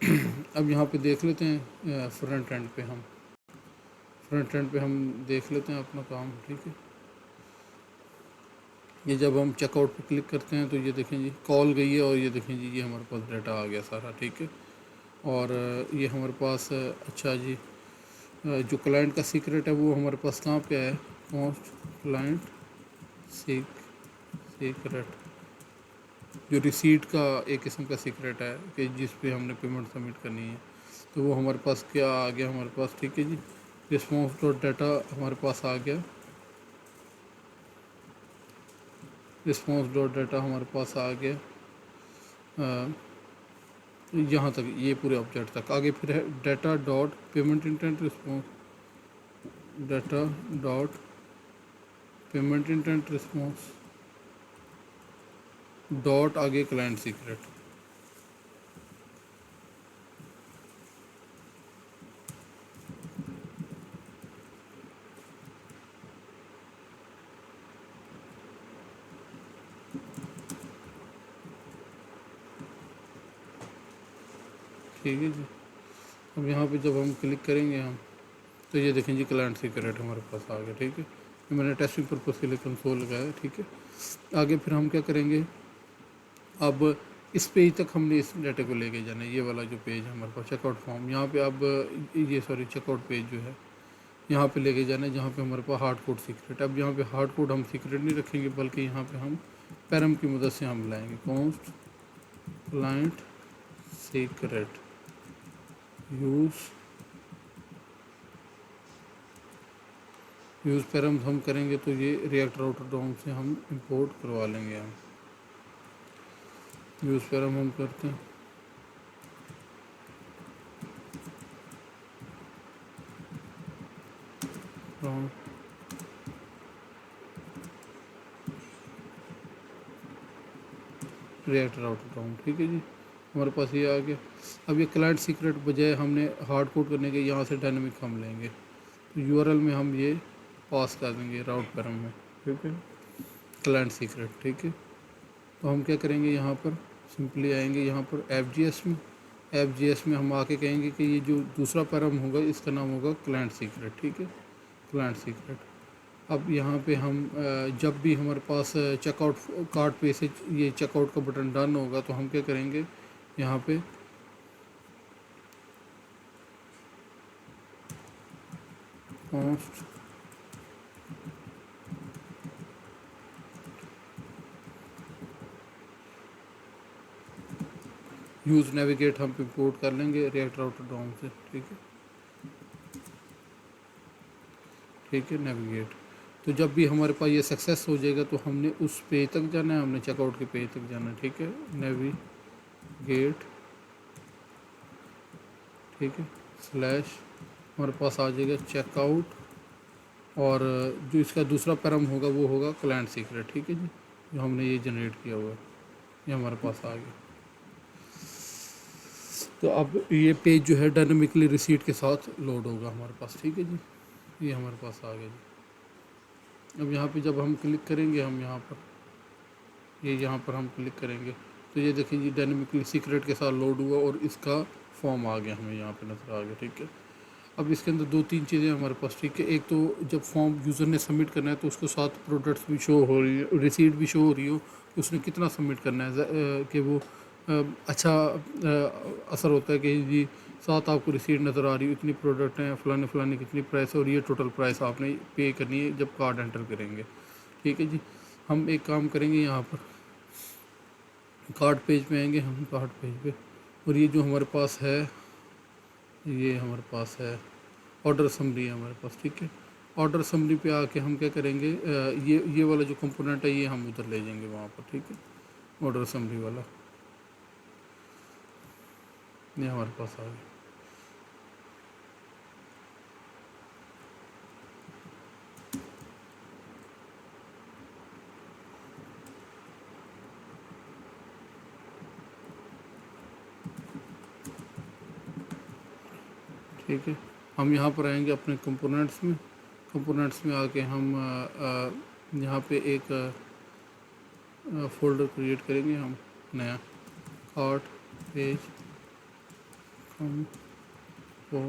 اب یہاں پہ دیکھ لیتے ہیں فرنٹ اینڈ پہ ہم دیکھ لیتے ہیں اپنا کام، ٹھیک ہے۔ یہ جب ہم چیک آؤٹ پہ کلک کرتے ہیں تو یہ دیکھیں جی کال گئی ہے، اور یہ دیکھیں جی یہ ہمارے پاس ڈیٹا آ گیا سارا، ٹھیک ہے۔ اور یہ ہمارے پاس اچھا جی جو کلائنٹ کا سیکریٹ ہے وہ ہمارے پاس کہاں پہ ہے؟ موسٹ کلائنٹ سیکریٹ، جو ریسیٹ کا ایک قسم کا سیکریٹ ہے کہ جس پہ ہم نے پیمنٹ سبمٹ کرنی ہے، تو وہ ہمارے پاس کیا آ گیا ہمارے پاس، ٹھیک ہے جی۔ رسپانس ڈاٹ ڈیٹا ہمارے پاس آ گیا، رسپانس ڈاٹ ڈیٹا ہمارے پاس آ گیا یہاں تک، یہ پورے آبجیکٹ تک آگے۔ پھر ہے data dot payment intent response, data dot payment intent response dot آگے کلائنٹ سیکریٹ۔ ٹھیک ہے جی، اب یہاں پہ جب ہم کلک کریں گے تو یہ دیکھیں جی کلائنٹ سیکریٹ ہمارے پاس آ گیا، ٹھیک ہے۔ یہ میں نے ٹیسٹنگ پرپز کے لیے کنسول لگایا، ٹھیک ہے۔ آگے پھر ہم کیا کریں گے، اب اس پیج تک ہم نے اس ڈیٹا کو لے کے جانا ہے، یہ والا جو پیج ہے ہمارے پاس چیک آؤٹ فارم، یہاں پہ اب چیک آؤٹ پیج جو ہے یہاں پہ لے کے جانا ہے، جہاں پہ ہمارے پاس ہارڈ کوڈ سیکریٹ۔ اب یہاں پہ ہارڈ کوڈ ہم سیکریٹ نہیں رکھیں گے، بلکہ یہاں پہ ہم پیرم کی مدد سے ہم لائیں گے، most client secret use param ہم کریں گے تو یہ ریئیکٹ راؤٹر ڈوم سے ہم امپورٹ کروا لیں گے۔ ہم یوز پیرم ہم کرتے ہیں، ریئیکٹ راؤٹر ڈوم، ٹھیک ہے جی، ہمارے پاس یہ آ گیا۔ اب یہ کلائنٹ سیکریٹ بجائے ہم نے ہارڈ کوڈ کرنے کے، یہاں سے ڈائنامک ہم لیں گے، تو یو آر ایل میں ہم یہ پاس کر دیں گے راؤٹ پیرم میں، ٹھیک ہے، کلائنٹ سیکریٹ، ٹھیک ہے۔ تو ہم کیا کریں گے، یہاں پر سمپلی آئیں گے یہاں پر ایف جی ایس میں ہم آ کے کہیں گے کہ یہ جو دوسرا پیرم ہوگا اس کا نام ہوگا کلائنٹ سیکریٹ، ٹھیک ہے، کلائنٹ سیکریٹ۔ اب یہاں پہ ہم جب بھی ہمارے پاس چیک آؤٹ کارٹ پہ سے یہ چیک آؤٹ کا بٹن ڈن ہوگا تو ہم کیا کریں گے، یہاں پہ موسٹ یوز نیویگیٹ ہم امپورٹ کر لیں گے ریئیکٹ راؤٹر ڈوم سے، ٹھیک ہے، ٹھیک ہے، نیویگیٹ۔ تو جب بھی ہمارے پاس یہ سکسیس ہو جائے گا تو ہم نے اس پیج تک جانا ہے، ہم نے چیک آؤٹ کے پیج تک جانا ہے، ٹھیک ہے، نیویگیٹ، ٹھیک ہے، سلیش ہمارے پاس آ جائے گا چیک آؤٹ، اور جو اس کا دوسرا پیرم ہوگا وہ ہوگا کلائنٹ سیکریٹ، ٹھیک ہے جی، جو ہم نے یہ جنریٹ کیا ہوا ہے یہ ہمارے پاس آ گیا۔ تو اب یہ پیج جو ہے ڈائنامکلی ریسیٹ کے ساتھ لوڈ ہوگا ہمارے پاس، ٹھیک ہے جی، یہ ہمارے پاس آ گیا جی۔ اب یہاں پہ جب ہم کلک کریں گے، ہم یہاں پر ہم کلک کریں گے تو یہ دیکھیں جی ڈائنامکلی سیکریٹ کے ساتھ لوڈ ہوا اور اس کا فارم آ گیا، ہمیں یہاں پہ نظر آ گیا، ٹھیک ہے۔ اب اس کے اندر دو تین چیزیں ہمارے پاس، ٹھیک ہے، ایک تو جب فارم یوزر نے سبمٹ کرنا ہے تو اس کو ساتھ پروڈکٹس بھی شو ہو رہی ہے، ریسیٹ بھی شو ہو رہی ہو کہ اس نے کتنا سبمٹ کرنا ہے، کہ وہ اچھا اثر ہوتا ہے کہ جی ساتھ آپ کو ریسیٹ نظر آ رہی ہے، اتنی پروڈکٹ ہیں، فلانے کتنی پرائس ہے، اور یہ ٹوٹل پرائس آپ نے پے کرنی ہے جب کارڈ انٹر کریں گے، ٹھیک ہے جی۔ ہم ایک کام کریں گے، یہاں پر کارڈ پیج پہ آئیں گے، ہم کارڈ پیج پہ، اور یہ جو ہمارے پاس ہے، یہ ہمارے پاس ہے آرڈر سمری ہے ہمارے پاس، ٹھیک ہے۔ آرڈر سمری پہ آ کے ہم کیا کریں گے، یہ والا جو کمپوننٹ ہے یہ ہم ادھر لے جائیں گے وہاں پر، ٹھیک ہے، آرڈر سمری والا یہ ہمارے پاس آ گیا، ٹھیک ہے۔ ہم یہاں پر آئیں گے اپنے کمپوننٹس میں آ کے ہم یہاں پہ ایک فولڈر کریٹ کریں گے، ہم نیا کارٹ پیج components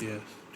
JS,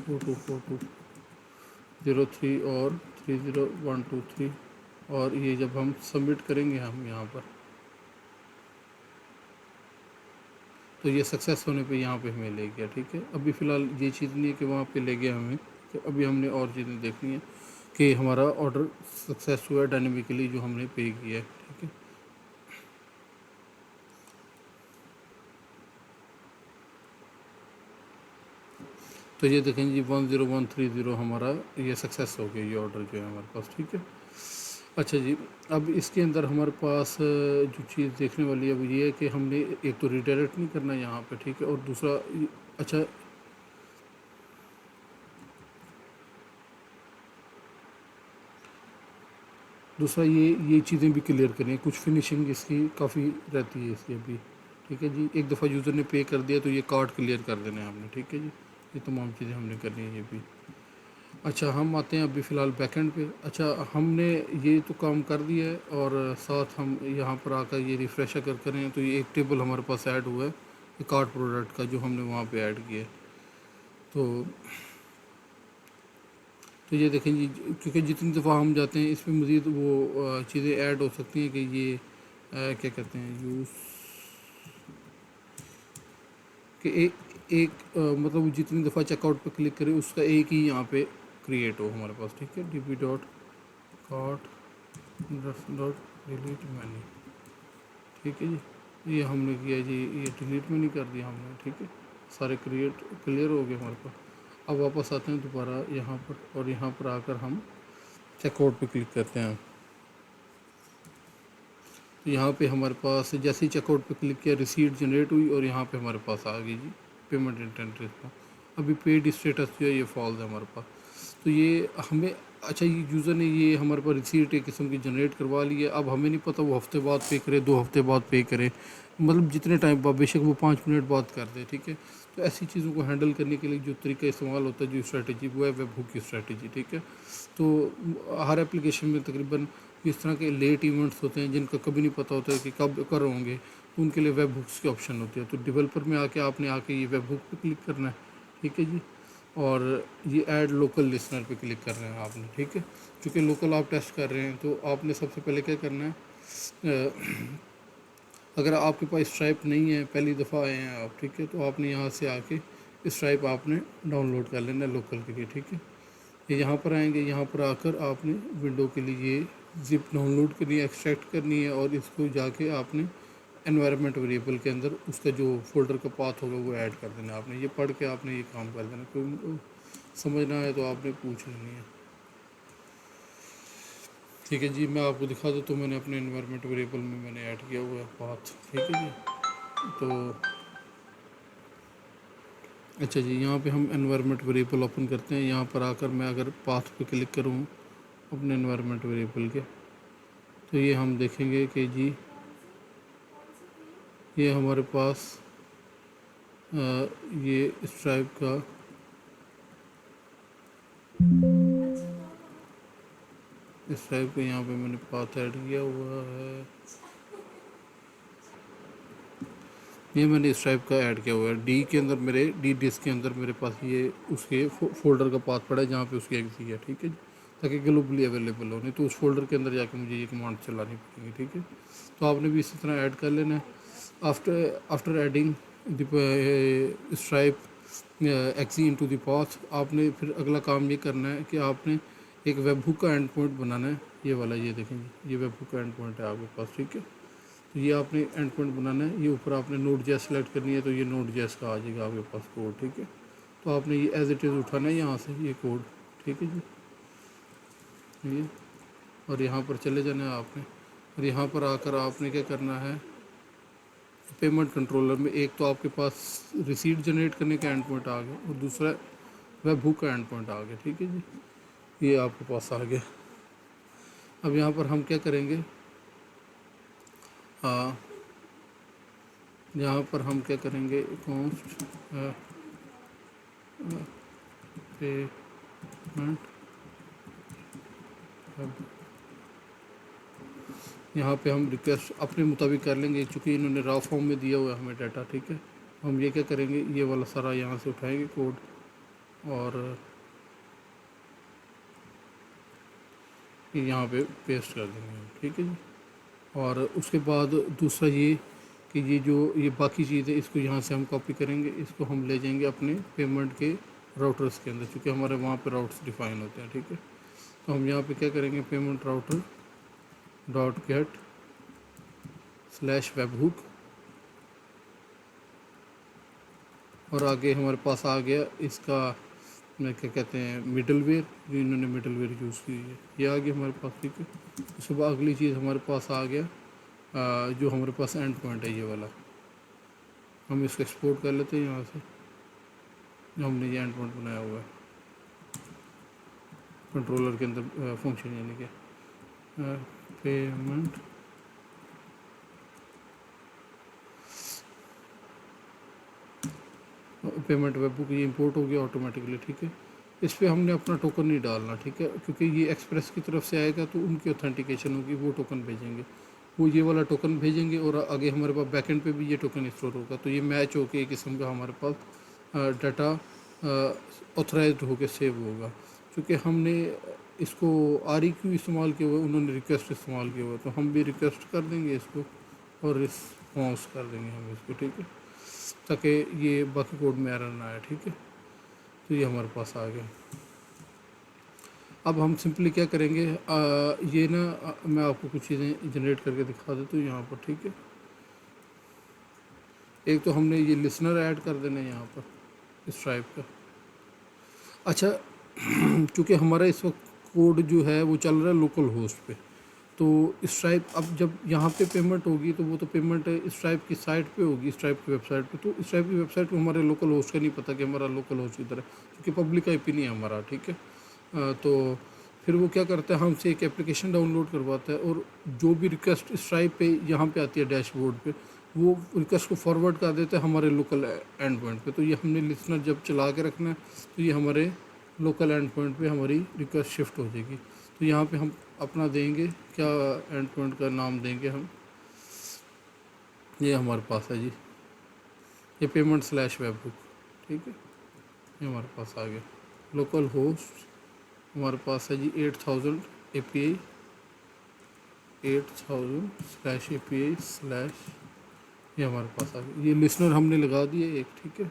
4242, 03 اور 30123 اور یہ جب ہم سبمٹ کریں گے ہم یہاں پر تو یہ سکسیس ہونے پہ یہاں پہ ہمیں لے گیا. ٹھیک ہے, ابھی فی الحال یہ چیز نہیں ہے کہ وہاں پہ لے گیا ہمیں, کہ ابھی ہم نے اور چیزیں دیکھنی ہیں کہ ہمارا آرڈر سکسیس ہوا ہے ڈائنامکلی جو ہم نے پے کیا ہے. ٹھیک ہے, تو یہ دیکھیں جی 10130 ہمارا یہ سکسیس ہو گیا یہ آرڈر جو ہے ہمارے پاس. ٹھیک ہے, اچھا جی, اب اس کے اندر ہمارے پاس جو چیز دیکھنے والی ہے وہ یہ ہے کہ ہم نے ایک تو ریڈائریکٹ نہیں کرنا یہاں پہ. ٹھیک ہے, اور دوسرا اچھا دوسرا یہ چیزیں بھی کلیئر کریں, کچھ فنیشنگ اس کی کافی رہتی ہے اس کی ابھی. ٹھیک ہے جی, ایک دفعہ یوزر نے پے کر دیا تو یہ کارڈ کلیئر کر دینا ہے ہم نے. ٹھیک ہے جی, یہ تمام چیزیں ہم نے کرنی ہیں یہ بھی. اچھا, ہم آتے ہیں ابھی فی الحال بیک اینڈ پہ. اچھا, ہم نے یہ تو کام کر دیا ہے اور ساتھ ہم یہاں پر آ کر یہ ریفریش اگر کریں تو یہ ایک ٹیبل ہمارے پاس ایڈ ہوا ہے یہ کارڈ پروڈکٹ کا جو ہم نے وہاں پہ ایڈ کیا ہے. تو یہ دیکھیں جی, کیونکہ جتنی دفعہ ہم جاتے ہیں اس میں مزید وہ چیزیں ایڈ ہو سکتی ہیں کہ یہ کیا کہتے ہیں یوز کہ ایک مطلب جتنی دفعہ چیک آؤٹ پہ کلک کرے اس کا ایک ہی یہاں پہ کریٹ ہو ہمارے پاس. ٹھیک ہے, db.cart ڈیلیٹ مینی. ٹھیک ہے جی, یہ ہم نے کیا جی, یہ ڈیلیٹ میں نہیں کر دیا ہم نے. ٹھیک ہے, سارے کلیئر ہو گئے ہمارے پاس. اب واپس آتے ہیں دوبارہ یہاں پر اور یہاں پر آ کر ہم چیک آؤٹ پہ کلک کرتے ہیں. تو یہاں پہ ہمارے پاس جیسے ہی چیک آؤٹ پہ کلک کیا ریسیٹ جنریٹ ہوئی اور یہاں پہ ہمارے پاس آ گئی جی پیمنٹ انٹینٹ رسپانس. ابھی پیڈ اسٹیٹس جو ہے یہ فالز ہے ہمارے پاس. تو یہ ہمیں اچھا, یہ یوزر نے یہ ہمارے پاس ریسیٹ ایک قسم کی جنریٹ کروا لی ہے. اب ہمیں نہیں پتہ وہ ہفتے بعد پے کرے 2 ہفتے بعد پے کرے, مطلب جتنے ٹائم بعد, بے شک وہ 5 منٹ بعد کر دے. ٹھیک ہے, تو ایسی چیزوں کو ہینڈل کرنے کے لیے جو طریقہ استعمال ہوتا ہے جو اسٹریٹجی وہ ہے ویب ہوک کی اسٹریٹجی. ٹھیک ہے, تو ہر اپلیکیشن میں تقریباً اس طرح کے لیٹ ایونٹس ہوتے ہیں جن کا کبھی نہیں پتہ ہوتا ہے کہ کب کر ہوں گے, تو ان کے لیے ویب ہکس کی آپشن ہوتی ہے. تو ڈیولپر میں آپ نے آ کے یہ ویب ہک پہ کلک کرنا ہے. ٹھیک ہے جی, اور یہ ایڈ لوکل لسنر پہ کلک کر رہے ہیں آپ نے. ٹھیک ہے, چونکہ لوکل آپ ٹیسٹ کر رہے ہیں تو آپ نے سب سے پہلے کیا کرنا ہے, اگر آپ کے پاس اسٹرائپ نہیں ہے, پہلی دفعہ آئے ہیں آپ, ٹھیک ہے, تو آپ نے یہاں سے آ کے اسٹرائپ آپ نے ڈاؤن لوڈ کر لینا ہے لوکل کے لیے. ٹھیک ہے, یہ یہاں پر آئیں گے, یہاں پر آ کر آپ نے ونڈو کے لیے یہ زپ ڈاؤن لوڈ کرنی ہے, ایکسٹریکٹ کرنی ہے, اور اس کو جا کے آپ نے انوائرمنٹ ویریبل کے اندر اس کا جو فولڈر کا پاتھ ہوگا وہ ایڈ کر دینا. آپ نے یہ پڑھ کے آپ نے یہ کام کر دینا, کوئی سمجھنا ہے تو آپ نے پوچھ لینی ہے. ٹھیک ہے جی, میں آپ کو دکھا دوں تو میں نے اپنے انوائرمنٹ ویریبل میں نے ایڈ کیا ہوا ہے پاتھ. ٹھیک ہے جی, تو اچھا جی, یہاں پہ ہم انوائرمنٹ ویریبل اوپن کرتے ہیں. یہاں پر آ کر میں اگر پاتھ پہ کلک کروں اپنے انوائرمنٹ ویریبل کے, تو یہ ہم دیکھیں گے کہ جی یہ ہمارے پاس یہ اسٹرائپ کا اسٹرائپ کا یہاں پہ میں نے پاتھ ایڈ کیا ہوا ہے. یہ میں نے اسٹرائپ کا ایڈ کیا ہوا ہے ڈی کے اندر, میرے ڈی ڈسک کے اندر میرے پاس یہ اس کے فولڈر کا پاتھ پڑا ہے جہاں پہ اس کی ایگزی ہے. ٹھیک ہے جی, تاکہ گلوبلی اویلیبل ہو, نہیں تو اس فولڈر کے اندر جا کے مجھے یہ کمانڈ چلانی پڑیں گی. ٹھیک ہے, تو آپ نے بھی اسی طرح ایڈ کر لینا ہے. آفٹر ایڈنگ دی اسٹرائپ ایکسی انٹو دی پاتھ, آپ نے پھر اگلا کام یہ کرنا ہے کہ آپ نے ایک ویب ہک کا اینڈ پوائنٹ بنانا ہے. یہ والا یہ دیکھیں جی, یہ ویب ہک کا اینڈ پوائنٹ ہے آپ کے پاس. ٹھیک ہے, تو یہ آپ نے اینڈ پوائنٹ بنانا ہے. یہ اوپر آپ نے نوٹ جیس سلیکٹ کرنی ہے, تو یہ نوٹ جیس کا آ جائے گا آپ کے پاس کوڈ. ٹھیک ہے, تو آپ نے یہ ایز اٹ از اٹھانا ہے یہاں سے یہ کوڈ. ٹھیک ہے جی, یہ اور یہاں پر چلے جانا ہے آپ نے, اور یہاں پر آ کر آپ نے کیا کرنا ہے, پیمنٹ کنٹرولر میں ایک تو آپ کے پاس ریسیٹ جنریٹ کرنے کا اینڈ پوائنٹ آ گیا, اور دوسرا ویب ہک کا اینڈ پوائنٹ آ گیا. ٹھیک ہے جی, یہ آپ کے پاس آ گیا. اب یہاں پر ہم کیا کریں گے, یہاں پر ہم کیا کریں گے, اکاؤنٹ پیمنٹ, یہاں پہ ہم ریکویسٹ اپنے مطابق کر لیں گے چونکہ انہوں نے را فارم میں دیا ہوا ہے ہمیں ڈیٹا. ٹھیک ہے, ہم یہ کیا کریں گے, یہ والا سارا یہاں سے اٹھائیں گے کوڈ, اور یہ یہاں پہ پیسٹ کر دیں گے ہم، ٹھیک ہے جی۔ اور اس کے بعد دوسرا یہ کہ یہ باقی چیز ہے اس کو یہاں سے ہم کاپی کریں گے، اس کو ہم لے جائیں گے اپنے پیمنٹ کے راؤٹرس کے اندر، چونکہ ہمارے وہاں پہ راؤٹس ڈیفائن ہوتے ہیں، ٹھیک ہے۔ تو ہم یہاں پہ کیا کریں گے، payment router dot get slash webhook, اور آگے ہمارے پاس آ گیا اس کا کیا کہتے ہیں مڈل ویئر، جو انہوں نے مڈل ویئر یوز کی ہے یہ آ گیا ہمارے پاس، ٹھیک ہے۔ اس کے بعد اگلی چیز ہمارے پاس آ گیا جو ہمارے پاس اینڈ پوائنٹ ہے یہ والا، ہم اس کو ایکسپورٹ کر لیتے ہیں یہاں سے، جو ہم نے یہ اینڈ پوائنٹ بنایا ہوا ہے کنٹرولر کے اندر فنکشن، یعنی کہ پیمنٹ ویب بک یہ امپورٹ ہو گیا آٹومیٹکلی، ٹھیک ہے۔ اس پہ ہم نے اپنا ٹوکن نہیں ڈالنا، ٹھیک ہے، کیونکہ یہ ایکسپریس کی طرف سے آئے گا تو ان کی اوتھینٹیکیشن ہوگی، وہ ٹوکن بھیجیں گے، وہ یہ والا ٹوکن بھیجیں گے، اور آگے ہمارے پاس بیک اینڈ پہ بھی یہ ٹوکن اسٹور ہوگا، تو یہ میچ ہو کے ایک قسم کا ہمارے پاس ڈیٹا آتھرائزڈ ہو کے سیو ہوگا۔ چونکہ ہم نے اس کو آر ای کیو استعمال کیا ہوا ہے، انہوں نے ریکویسٹ استعمال کیا ہوا ہے، تو ہم بھی ریکویسٹ کر دیں گے اس کو اور رسپانس کر دیں گے ہم اس کو، ٹھیک ہے، تاکہ یہ باقی کوڈ میں ایرر نہ آئے، ٹھیک ہے۔ تو یہ ہمارے پاس آ گیا۔ اب ہم سمپلی کیا کریں گے، یہ نا میں آپ کو کچھ چیزیں جنریٹ کر کے دکھا دیتا ہوں یہاں پر، ٹھیک ہے۔ ایک تو ہم نے یہ لسنر ایڈ کر دینا ہے یہاں پر اسٹرائپ کا۔ اچھا چونکہ ہمارا اس وقت کوڈ جو ہے وہ چل رہا ہے لوکل ہوسٹ پہ، تو اسٹرائپ اب جب یہاں پہ پیمنٹ ہوگی تو وہ تو پیمنٹ اسٹرائپ کی سائٹ پہ ہوگی، اسٹرائپ کی ویب سائٹ پہ، تو اسٹرائپ کی ویب سائٹ پہ ہمارے لوکل ہوسٹ کا نہیں پتہ کہ ہمارا لوکل ہوسٹ کدھر ہے، کیونکہ پبلک آئی پی نہیں ہے ہمارا، ٹھیک ہے۔ تو پھر وہ کیا کرتا ہے، ہم سے ایک اپلیکیشن ڈاؤن لوڈ کرواتا ہے، اور جو بھی ریکویسٹ اسٹرائپ پہ یہاں پہ آتی ہے ڈیش بورڈ پہ، وہ ریکویسٹ کو فارورڈ کر دیتا ہے ہمارے لوکل اینڈ پوائنٹ پہ۔ تو یہ ہم نے لسنر جب چلا کے رکھنا ہے تو یہ ہمارے لوکل اینڈ پوائنٹ پہ ہماری ریکویسٹ شفٹ ہو جائے گی۔ تو یہاں پہ ہم اپنا دیں گے کیا، اینڈ پوائنٹ کا نام دیں گے ہم، یہ ہمارے پاس ہے جی، یہ پیمنٹ سلیش ویب بک، ٹھیک ہے، یہ ہمارے پاس آ گیا۔ لوکل ہوسٹ ہمارے پاس ہے جی 8000 اے پی آئی، 8000 / API / یہ ہمارے پاس آ گیا۔ یہ لسنر ہم نے لگا دیا ایک، ٹھیک ہے۔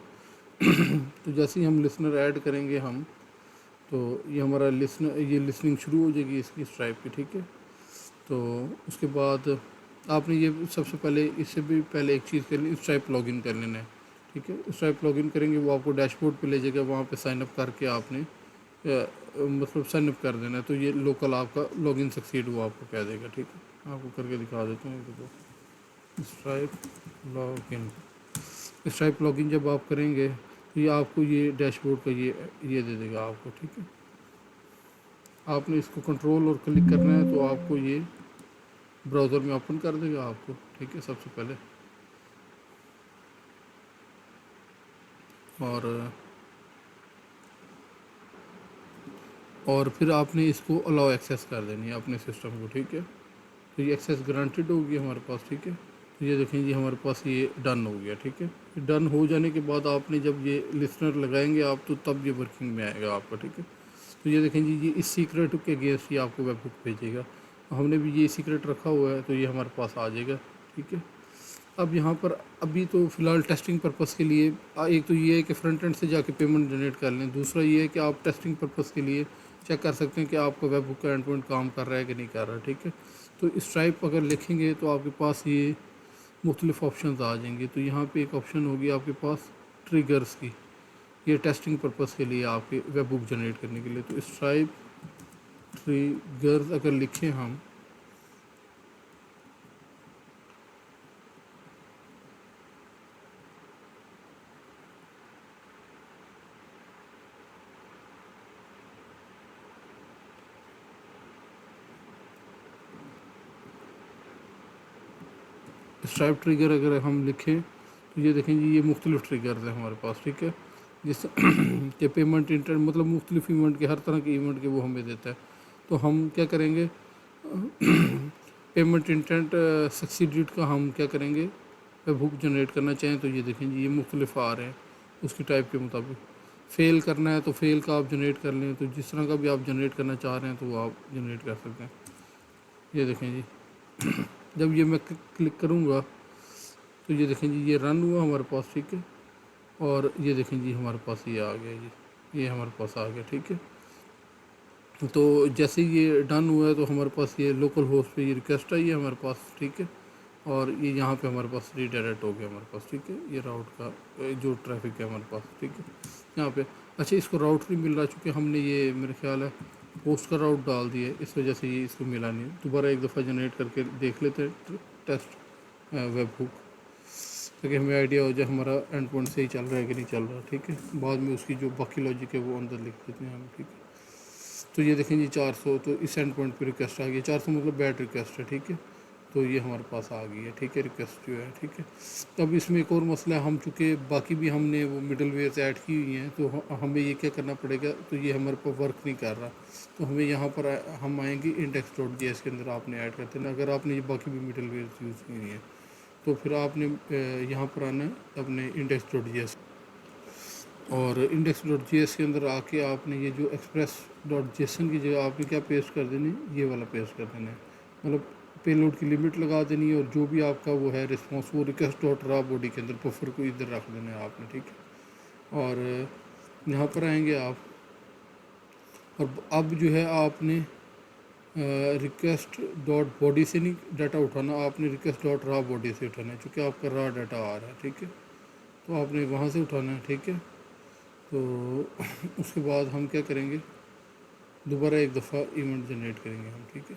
تو جیسے ہی ہم لسنر ایڈ کریں گے ہم، تو یہ ہمارا یہ لسننگ شروع ہو جائے گی اس کی اسٹرائپ کی، ٹھیک ہے۔ تو اس کے بعد آپ نے یہ سب سے پہلے اس سے بھی پہلے ایک چیز کرنی، اسٹرائپ لاگ ان کر لینا ہے، ٹھیک ہے۔ اسٹرائپ لاگ ان کریں گے وہ آپ کو ڈیش بورڈ پہ لے جائے گا، وہاں پہ سائن اپ کر کے آپ نے مطلب سائن اپ کر دینا ہے، تو یہ لوکل آپ کا لاگ ان سکسیڈ وہ آپ کو کہہ دے گا، ٹھیک ہے۔ آپ کو کر کے دکھا دیتا ہوں، دیکھو stripe log in, stripe log in جب آپ کریں گے تو یہ آپ کو یہ ڈیش بورڈ کا یہ دے دے گا آپ کو، ٹھیک ہے۔ آپ نے اس کو کنٹرول اور کلک کرنا ہے تو آپ کو یہ براؤزر میں اوپن کر دے گا آپ کو، ٹھیک ہے، سب سے پہلے، اور پھر آپ نے اس کو الاؤ ایکسیس کر دینی ہے اپنے سسٹم کو، ٹھیک ہے۔ تو یہ ایکسیس گرانٹیڈ ہوگی ہمارے پاس، ٹھیک ہے۔ تو یہ دیکھیں جی ہمارے پاس یہ ڈن ہو گیا، ٹھیک ہے۔ ڈن ہو جانے کے بعد آپ نے جب یہ لسنر لگائیں گے آپ تو تب یہ ورکنگ میں آئے گا آپ کا، ٹھیک ہے۔ تو یہ دیکھیں جی یہ اس سیکرٹ کے اگینسٹ یہ آپ کو ویب بک بھیجے گا، ہم نے بھی یہ سیکرٹ رکھا ہوا ہے تو یہ ہمارے پاس آ جائے گا، ٹھیک ہے۔ اب یہاں پر ابھی تو فی الحال ٹیسٹنگ پرپس کے لیے ایک تو یہ ہے کہ فرنٹ اینڈ سے جا کے پیمنٹ جنریٹ کر لیں، دوسرا یہ ہے کہ آپ ٹیسٹنگ پرپس کے لیے چیک کر سکتے ہیں کہ آپ کا ویب بک کا اینڈ پوائنٹ کام کر رہا ہے کہ نہیں کر رہا، ٹھیک ہے۔ تو اسٹرائپ اگر لکھیں گے تو آپ کے پاس یہ مختلف آپشنز آ جائیں گے، تو یہاں پہ ایک آپشن ہوگی آپ کے پاس ٹریگرز کی، یہ ٹیسٹنگ پرپس کے لیے آپ کے ویب بک جنریٹ کرنے کے لیے، تو اسٹرائپ ٹریگرز اگر لکھیں ہم، اسٹرائپ ٹریگر اگر ہم لکھیں تو یہ دیکھیں جی یہ مختلف ٹریگرز ہیں ہمارے پاس، ٹھیک ہے، جس کہ پیمنٹ انٹرنٹ مطلب مختلف ایونٹ کے، ہر طرح کے ایونٹ کے وہ ہمیں دیتا ہے۔ تو ہم کیا کریں گے، پیمنٹ انٹینٹ سکسیڈیڈ کا ہم کیا کریں گے، ویب بک جنریٹ کرنا چاہیں تو یہ دیکھیں جی یہ مختلف آ رہے ہیں اس کی ٹائپ کے مطابق۔ فیل کرنا ہے تو فیل کا آپ جنریٹ کر لیں، تو جس طرح کا بھی آپ جنریٹ کرنا چاہ رہے ہیں تو وہ آپ جنریٹ کر سکتے ہیں۔ یہ دیکھیں جی، جب یہ میں کلک کروں گا تو یہ دیکھیں جی یہ رن ہوا ہمارے پاس، ٹھیک ہے، اور یہ دیکھیں جی ہمارے پاس یہ آ گیا جی، یہ ہمارے پاس آ گیا، ٹھیک ہے۔ تو جیسے یہ ڈن ہوا ہے تو ہمارے پاس یہ لوکل ہوسٹ پہ یہ ریکویسٹ آئی ہے ہمارے پاس، ٹھیک ہے، اور یہ یہاں پہ ہمارے پاس ریڈائریکٹ ہو گیا ہمارے پاس، ٹھیک ہے، یہ راؤٹ کا جو ٹریفک ہے ہمارے پاس، ٹھیک ہے، یہاں پہ اچھا اس کو راؤٹ نہیں مل رہا، چونکہ ہم نے یہ میرے خیال ہے پوسٹ کا راؤٹ ڈال دیا ہے، اس وجہ سے یہ اس کو ملا نہیں۔ دوبارہ ایک دفعہ جنریٹ کر کے دیکھ لیتے ہیں ٹیسٹ ویب ہک، تاکہ ہمیں آئیڈیا ہو جائے ہمارا اینڈ پوائنٹ صحیح چل رہا ہے کہ نہیں چل رہا، ٹھیک ہے، بعد میں اس کی جو باقی لاجک ہے وہ اندر لکھ دیتے ہیں ہم، ٹھیک ہے۔ تو یہ دیکھیں جی 400، تو اس اینڈ پوائنٹ پہ ریکویسٹ آ گئی، 400 مطلب بیڈ ریکویسٹ ہے، ٹھیک ہے، تو یہ ہمارے پاس آ گئی ہے، ٹھیک ہے، ریکویسٹ جو ہے، ٹھیک ہے۔ اب اس میں ایک اور مسئلہ ہے، ہم چونکہ باقی بھی ہم نے وہ مڈل ویئرز ایڈ کی ہوئی ہیں، تو ہمیں یہ کیا کرنا پڑے گا، تو یہ ہمارے پاس ورک نہیں کر رہا، تو ہمیں یہاں پر ہم آئیں گے انڈیکس ڈاٹ جی ایس کے اندر آپ نے ایڈ کرتے ہیں، اگر آپ نے یہ باقی بھی مڈل ویئرز یوز کی ہوئی ہیں تو پھر آپ نے یہاں پر آنا ہے اپنے انڈیکس ڈاٹ جی ایس، اور انڈیکس ڈاٹ جی ایس کے اندر آ کے آپ نے یہ جو ایکسپریس ڈاٹ جیسن کی جگہ آپ نے کیا پیسٹ کر دینی ہے، یہ والا پیسٹ کر دینا ہے، مطلب پے لوڈ کی لمٹ لگا دینی ہے، اور جو بھی آپ کا وہ ہے رسپانس وہ ریکویسٹ ڈاٹ را باڈی کے اندر بفر کو ادھر رکھ دینا ہے آپ نے، ٹھیک ہے، اور یہاں پر آئیں گے آپ، اور اب جو ہے آپ نے ریکویسٹ ڈاٹ باڈی سے نہیں ڈاٹا اٹھانا، آپ نے ریکویسٹ ڈاٹ را باڈی سے اٹھانا ہے، چونکہ آپ کا را ڈاٹا آ رہا ہے، ٹھیک ہے، تو آپ نے وہاں سے اٹھانا ہے، ٹھیک ہے۔ تو اس کے بعد ہم کیا کریں گے، دوبارہ ایک دفعہ ایونٹ جنریٹ کریں گے ہم، ٹھیک ہے۔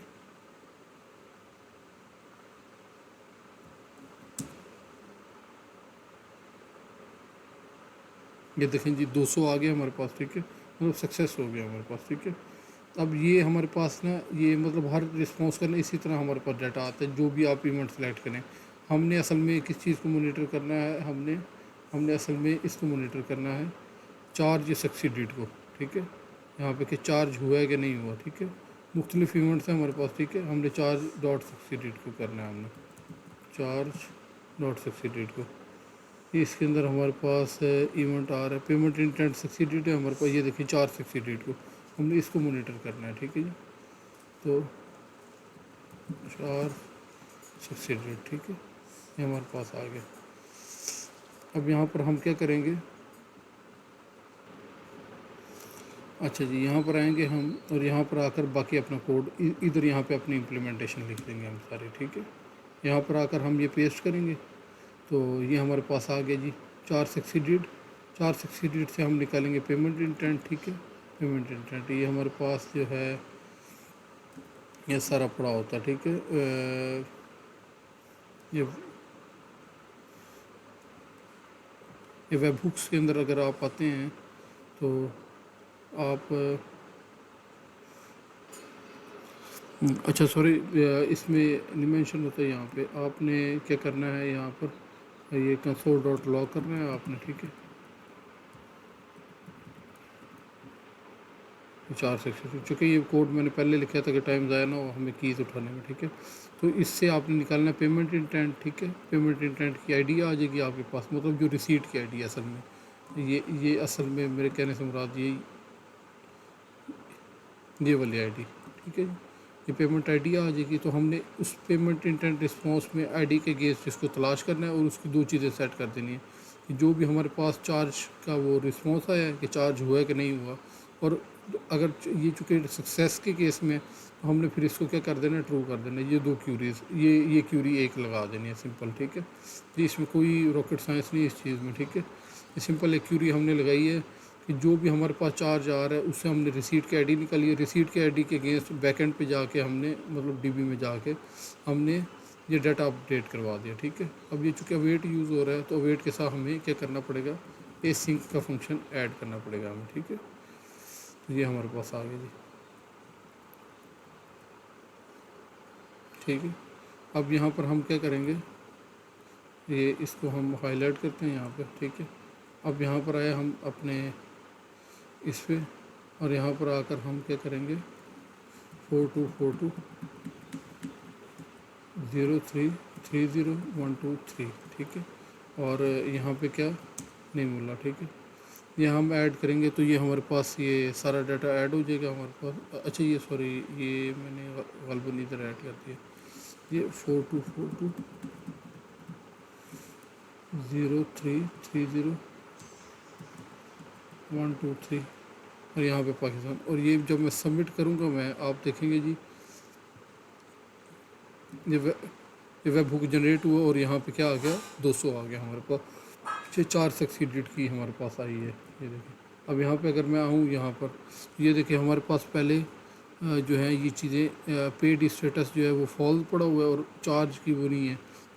یہ دیکھیں جی 200 آ گیا ہمارے پاس، ٹھیک ہے، مطلب سکسیس ہو گیا ہمارے پاس، ٹھیک ہے۔ اب یہ ہمارے پاس نا یہ مطلب ہر رسپانس کرنا اسی طرح ہمارے پاس ڈاٹا آتا ہے، جو بھی آپ ایونٹ سلیکٹ کریں۔ ہم نے اصل میں کس چیز کو مانیٹر کرنا ہے، ہم نے اصل میں اس کو مانیٹر کرنا ہے، چارج سکسیڈیڈ کو، ٹھیک ہے، یہاں پہ کہ چارج ہوا ہے کہ نہیں ہوا، ٹھیک ہے، مختلف ایونٹس ہیں ہمارے پاس، ٹھیک ہے، ہم نے چارج ڈاٹ سکسیڈیڈ کو کرنا ہے، ہم نے چارج ڈاٹ سکسیڈیڈ کو، اس کے اندر ہمارے پاس ایونٹ آ رہا ہے پیمنٹ انٹینٹ سکسیڈیڈ ہے ہمارے پاس، یہ دیکھیں 4 سکسیڈیڈ کو ہم نے اس کو مانیٹر کرنا ہے، ٹھیک ہے جی، تو 4 سکسیڈیڈ، ٹھیک ہے، یہ ہمارے پاس آ گیا۔ اب یہاں پر ہم کیا کریں گے، اچھا جی یہاں پر آئیں گے ہم، اور یہاں پر آ کر باقی اپنا کوڈ ادھر یہاں پہ اپنی امپلیمنٹیشن لکھ دیں گے ہم سارے، ٹھیک ہے، یہاں پر آ کر ہم یہ پیسٹ کریں گے، تو یہ ہمارے پاس آ گیا جی 4 سکسیڈیڈ، 4 سکسیڈیڈ سے ہم نکالیں گے پیمنٹ انٹینٹ، ٹھیک ہے، پیمنٹ انٹینٹ یہ ہمارے پاس جو ہے یہ سارا پڑا ہوتا ہے، ٹھیک ہے، یہ ویب بکس کے اندر اگر آپ آتے ہیں تو آپ اچھا سوری اس میں نہیں مینشن ہوتا ہے، یہاں پہ آپ نے کیا کرنا ہے، یہاں پر یہ کنسول ڈاٹ لاگ کرنا ہے آپ نے، ٹھیک ہے، 4 سیکشن، چونکہ یہ کوڈ میں نے پہلے لکھا تھا کہ ٹائم ضائع نہ ہو ہمیں کیز اٹھانے میں، ٹھیک ہے، تو اس سے آپ نے نکالنا ہے پیمنٹ انٹینٹ، ٹھیک ہے، پیمنٹ انٹینٹ کی آئی ڈی آ جائے گی آپ کے پاس، مطلب جو ریسیٹ کی آئی ڈی ہے اصل میں، یہ اصل میں میرے کہنے سے مراد یہ والی آئی ڈی، ٹھیک ہے جی، یہ پیمنٹ آئی ڈی آ جائے گی، تو ہم نے اس پیمنٹ انٹینٹ رسپانس میں آئی ڈی کے گیس جس کو تلاش کرنا ہے، اور اس کی 2 چیزیں سیٹ کر دینی ہے کہ جو بھی ہمارے پاس چارج کا وہ رسپانس آیا ہے کہ چارج ہوا ہے کہ نہیں ہوا، اور اگر یہ چونکہ سکسیس کے کیس میں ہم نے پھر اس کو کیا کر دینا ہے، ٹرو کر دینا ہے، یہ 2 کیوریز، یہ کیوری ایک لگا دینی ہے، سمپل، ٹھیک ہے جی، اس میں کوئی راکٹ سائنس نہیں ہے اس چیز میں، ٹھیک ہے، یہ سمپل ایک کیوری ہم نے لگائی ہے کہ جو بھی ہمارے پاس چارج آ رہا ہے اس سے ہم نے ریسیٹ کی آئی ڈی نکالی ہے، ریسیٹ کی آئی ڈی کے اگینسٹ بیک اینڈ پہ جا کے ہم نے مطلب ڈی بی میں جا کے ہم نے یہ ڈیٹا اپڈیٹ کروا دیا، ٹھیک ہے۔ اب یہ چونکہ اویٹ یوز ہو رہا ہے تو اویٹ کے ساتھ ہمیں کیا کرنا پڑے گا، اے سنک کا فنکشن ایڈ کرنا پڑے گا ہمیں، ٹھیک ہے، تو یہ ہمارے پاس آ گیا جی، ٹھیک ہے۔ اب یہاں پر ہم کیا کریں گے، یہ اس کو ہم ہائی لائٹ کرتے ہیں یہاں پہ، ٹھیک ہے، اب یہاں پر آئے ہم اپنے اس پہ، اور یہاں پر آ کر ہم کیا کریں گے 424203030123، ٹھیک ہے، اور یہاں پہ کیا نہیں ملا، ٹھیک ہے، یہ ہم ایڈ کریں گے تو یہ ہمارے پاس یہ سارا ڈاٹا ایڈ ہو جائے گا ہمارے پاس. اچھا یہ سوری یہ میں نے غالباً ادھر ایڈ کر دیا. یہ 42420330 123 اور یہاں پہ پاکستان. اور یہ جب میں سبمٹ کروں گا میں آپ دیکھیں گے جی یہ ویب بک جنریٹ ہوا اور یہاں پہ کیا آ گیا 200 آ گیا ہمارے پاس. 4 سکسیڈڈ کی ہمارے پاس آئی ہے. یہ دیکھیں اب یہاں پہ اگر میں آؤں یہاں پر یہ دیکھیں ہمارے پاس پہلے جو ہے یہ چیزیں پیڈ اسٹیٹس جو ہے وہ فال پڑا ہوا ہے اور چارج کی وہ نہیں ہے.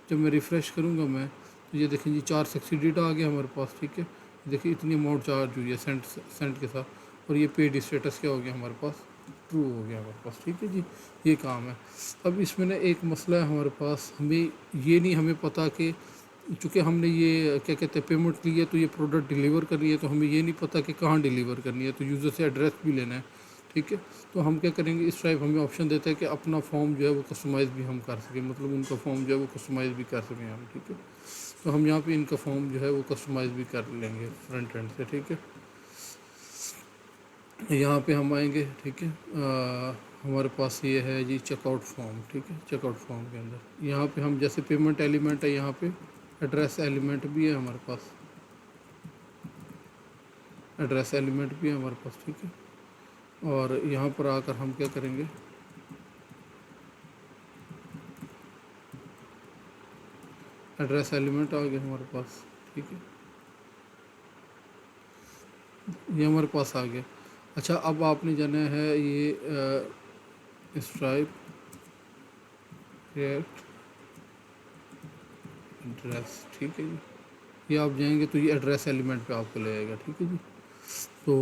جب میں ریفریش کروں گا میں تو یہ دیکھیں جی 4 سکسیڈڈ آ گیا ہمارے پاس. ٹھیک ہے دیکھیں اتنی اماؤنٹ چارج ہوئی ہے سینٹ کے ساتھ. اور یہ پیڈ اسٹیٹس کیا ہو گیا ہمارے پاس ٹرو ہو گیا ہمارے پاس. ٹھیک ہے جی یہ کام ہے. اب اس میں نا ایک مسئلہ ہے ہمارے پاس ہمیں یہ نہیں ہمیں پتہ کہ چونکہ ہم نے یہ کیا کہتے ہیں پیمنٹ لی ہے تو یہ پروڈکٹ ڈیلیور کرنی ہے تو ہمیں یہ نہیں پتہ کہ کہاں ڈیلیور کرنی ہے تو یوزر سے ایڈریس بھی لینا ہے. ٹھیک ہے تو ہم کیا کریں گے اسٹرائپ ہمیں آپشن دیتا ہے کہ اپنا فارم جو ہے وہ کسٹمائز بھی ہم کر سکیں مطلب ان کا فارم جو ہے وہ کسٹمائز بھی کر سکیں ہم. ٹھیک ہے تو ہم یہاں پہ ان کا فارم جو ہے وہ کسٹمائز بھی کر لیں گے فرنٹ اینڈ سے. ٹھیک ہے یہاں پہ ہم آئیں گے. ٹھیک ہے ہمارے پاس یہ ہے جی چیک آؤٹ فارم. ٹھیک ہے چیک آؤٹ فارم کے اندر یہاں پہ ہم جیسے پیمنٹ ایلیمنٹ ہے یہاں پہ ایڈریس ایلیمنٹ بھی ہے ہمارے پاس. ایڈریس ایلیمنٹ بھی ہے ہمارے پاس. ٹھیک ہے اور یہاں پر آ کر ہم کیا کریں گے ایڈریس ایلیمنٹ آ گیا ہمارے پاس. ٹھیک ہے یہ ہمارے پاس آ گیا. اچھا اب آپ نے جانا ہے یہ اسٹرائپ ریٹ ایڈریس. ٹھیک ہے جی یہ آپ جائیں گے تو یہ ایڈریس ایلیمنٹ پہ آپ کو لے آئے گا. ٹھیک ہے جی تو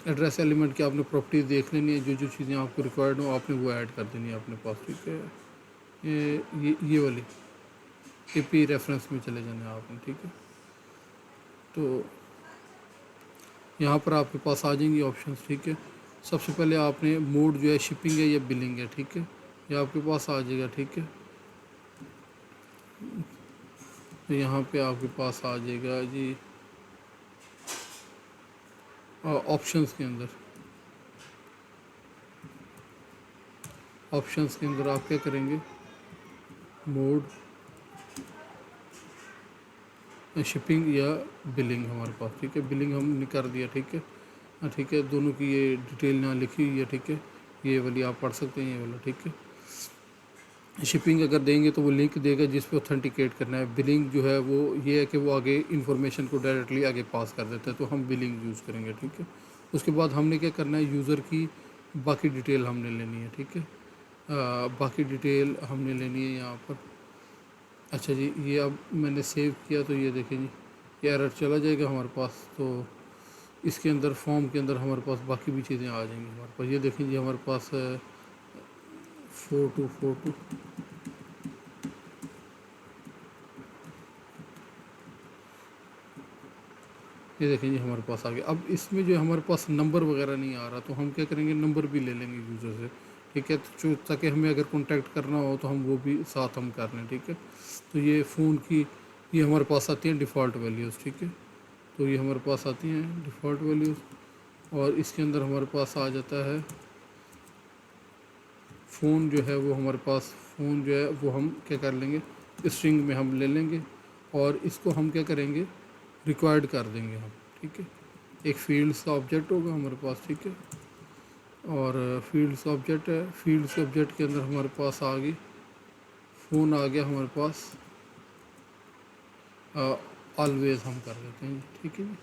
ایڈریس ایلیمنٹ کی آپ نے پراپرٹیز دیکھ لینی ہے جو چیزیں آپ کو ریکوائرڈ ہوں آپ نے وہ ایڈ کر دینی ہے اپنے پاس. ٹھیک ہے یہ والی اے پی ریفرنس میں چلے جانا ہے آپ نے. ٹھیک ہے تو یہاں پر آپ کے پاس آ جائیں گی آپشنس. ٹھیک ہے سب سے پہلے آپ نے موڈ جو ہے شپنگ ہے یا بلنگ ہے. ٹھیک ہے یہ آپ کے پاس آ جائے گا. ٹھیک ہے تو یہاں پہ آپ کے پاس آ جائے گا جی آپشنس کے اندر. آپشنس کے اندر آپ کیا کریں گے موڈ شپنگ یا بلنگ ہمارے پاس. ٹھیک ہے بلنگ ہم نے کر دیا. ٹھیک ہے ٹھیک ہے دونوں کی یہ ڈیٹیل یہاں لکھی ہوئی ہے. ٹھیک ہے یہ والی آپ پڑھ سکتے ہیں یہ والا. ٹھیک ہے شپنگ اگر دیں گے تو وہ لنک دے گا جس پہ اوتھینٹیکیٹ کرنا ہے. بلنگ جو ہے وہ یہ ہے کہ وہ آگے انفارمیشن کو ڈائریکٹلی آگے پاس کر دیتا ہے تو ہم بلنگ یوز کریں گے. ٹھیک ہے اس کے بعد ہم نے کیا کرنا ہے یوزر کی باقی ڈیٹیل ہم نے لینی ہے. ٹھیک ہے باقی ڈیٹیل ہم نے لینی ہے یہاں پر. اچھا جی یہ اب میں نے سیو کیا تو یہ دیکھیں جی یہ ایرر چلا جائے گا ہمارے پاس. تو اس کے اندر فارم کے اندر ہمارے پاس باقی بھی چیزیں آ جائیں گی ہمارے پاس. یہ دیکھیں جی ہمارے پاس 4242 یہ دیکھیں جی ہمارے پاس آ گیا. اب اس میں جو ہمارے پاس نمبر وغیرہ نہیں آ رہا تو ہم کیا کریں گے نمبر بھی لے لیں گے یوزر سے. ٹھیک ہے تو تاکہ ہمیں اگر کانٹیکٹ کرنا ہو تو ہم وہ بھی ساتھ ہم کر لیں. ٹھیک ہے تو یہ فون کی یہ ہمارے پاس آتی ہیں ڈیفالٹ ویلیوز. ٹھیک ہے تو یہ ہمارے پاس آتی ہیں ڈیفالٹ ویلیوز اور اس کے اندر ہمارے پاس آ جاتا ہے فون جو ہے وہ ہمارے پاس فون جو ہے وہ ہم کیا کر لیں گے اسٹرنگ میں ہم لے لیں گے اور اس کو ہم کیا کریں گے ریکوائرڈ کر دیں گے ہم. ٹھیک ہے ایک فیلڈس کا آبجیکٹ ہوگا ہمارے پاس. ٹھیک ہے اور فیلڈس آبجیکٹ ہے. فیلڈس آبجیکٹ کے اندر ہمارے پاس آ گئی فون آ گیا ہمارے پاس آلویز ہم کر دیتے ہیں. ٹھیک ہے جی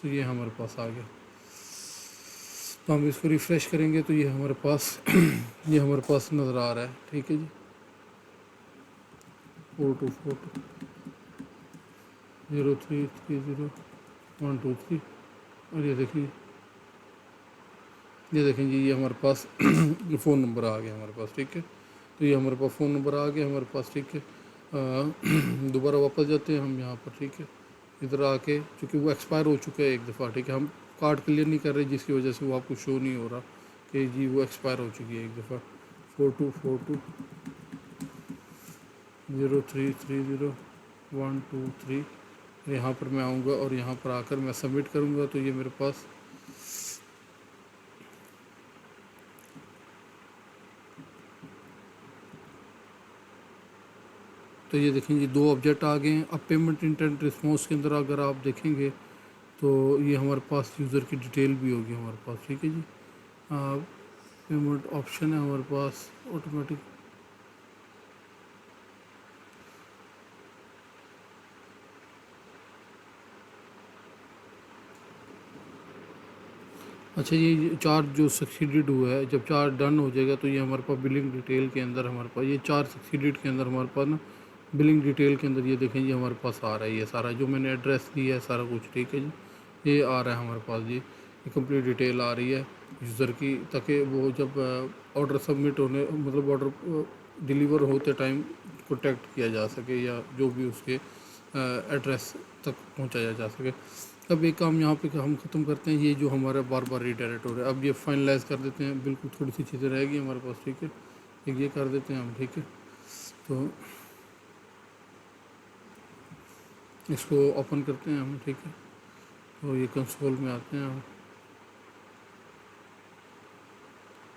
تو یہ ہمارے پاس آ گیا. تو ہم اس کو ریفریش کریں گے تو یہ ہمارے پاس نظر آ رہا ہے. ٹھیک ہے جی 42420330 123 اور یہ دیکھیں جی یہ ہمارے پاس فون نمبر آ گیا ہمارے پاس. ٹھیک ہے تو یہ ہمارے پاس فون نمبر آ گیا ہمارے پاس. ٹھیک ہے دوبارہ واپس جاتے ہیں ہم یہاں پر. ٹھیک ہے ادھر آ کے چونکہ وہ ایکسپائر ہو چکا ہے ایک دفعہ. ٹھیک ہے ہم کارڈ کلیئر نہیں کر رہے جس کی وجہ سے وہ آپ کو شو نہیں ہو رہا کہ جی وہ ایکسپائر ہو چکی ہے ایک دفعہ. 42420330 123 یہاں پر میں آؤں گا اور یہاں پر آ کر میں سبمٹ کروں گا تو یہ میرے پاس تو یہ دیکھیں جی 2 آبجیکٹ آ گئے ہیں. اب پیمنٹ انٹینٹ رسپانس کے اندر اگر آپ دیکھیں گے تو یہ ہمارے پاس یوزر کی ڈیٹیل بھی ہوگی ہمارے پاس. ٹھیک ہے جی. پیمنٹ آپشن ہے ہمارے پاس آٹومیٹک. اچھا یہ چارج جو سکسیڈڈ ہوا ہے، جب چارج ڈن ہو جائے گا تو یہ ہمارے پاس بلنگ ڈیٹیل کے اندر ہمارے پاس یہ چارج سکسیڈڈ کے اندر ہمارے پاس نا بلنگ ڈیٹیل کے اندر یہ دیکھیں جی ہمارے پاس آ رہا ہے یہ سارا جو میں نے ایڈریس دیا ہے سارا کچھ. ٹھیک ہے جی. یہ آ رہا ہے ہمارے پاس جی. یہ کمپلیٹ ڈیٹیل آ رہی ہے یوزر کی، تاکہ وہ جب آرڈر سبمٹ ہونے مطلب آرڈر ڈیلیور ہوتے ٹائم کنٹیکٹ کیا جا سکے یا جو بھی اس کے ایڈریس تک پہنچایا جا سکے. اب ایک کام یہاں پہ ہم ختم کرتے ہیں، یہ جو ہمارا بار بار ریڈائریکٹ ہو رہا ہے اب یہ فائنلائز کر دیتے ہیں. بالکل تھوڑی سی چیزیں رہ گی ہمارے پاس. ٹھیک ہے. ایک یہ کر دیتے ہیں ہم. ٹھیک ہے. تو اس کو اوپن کرتے ہیں ہم. ٹھیک ہے. تو یہ کنسول میں آتے ہیں ہم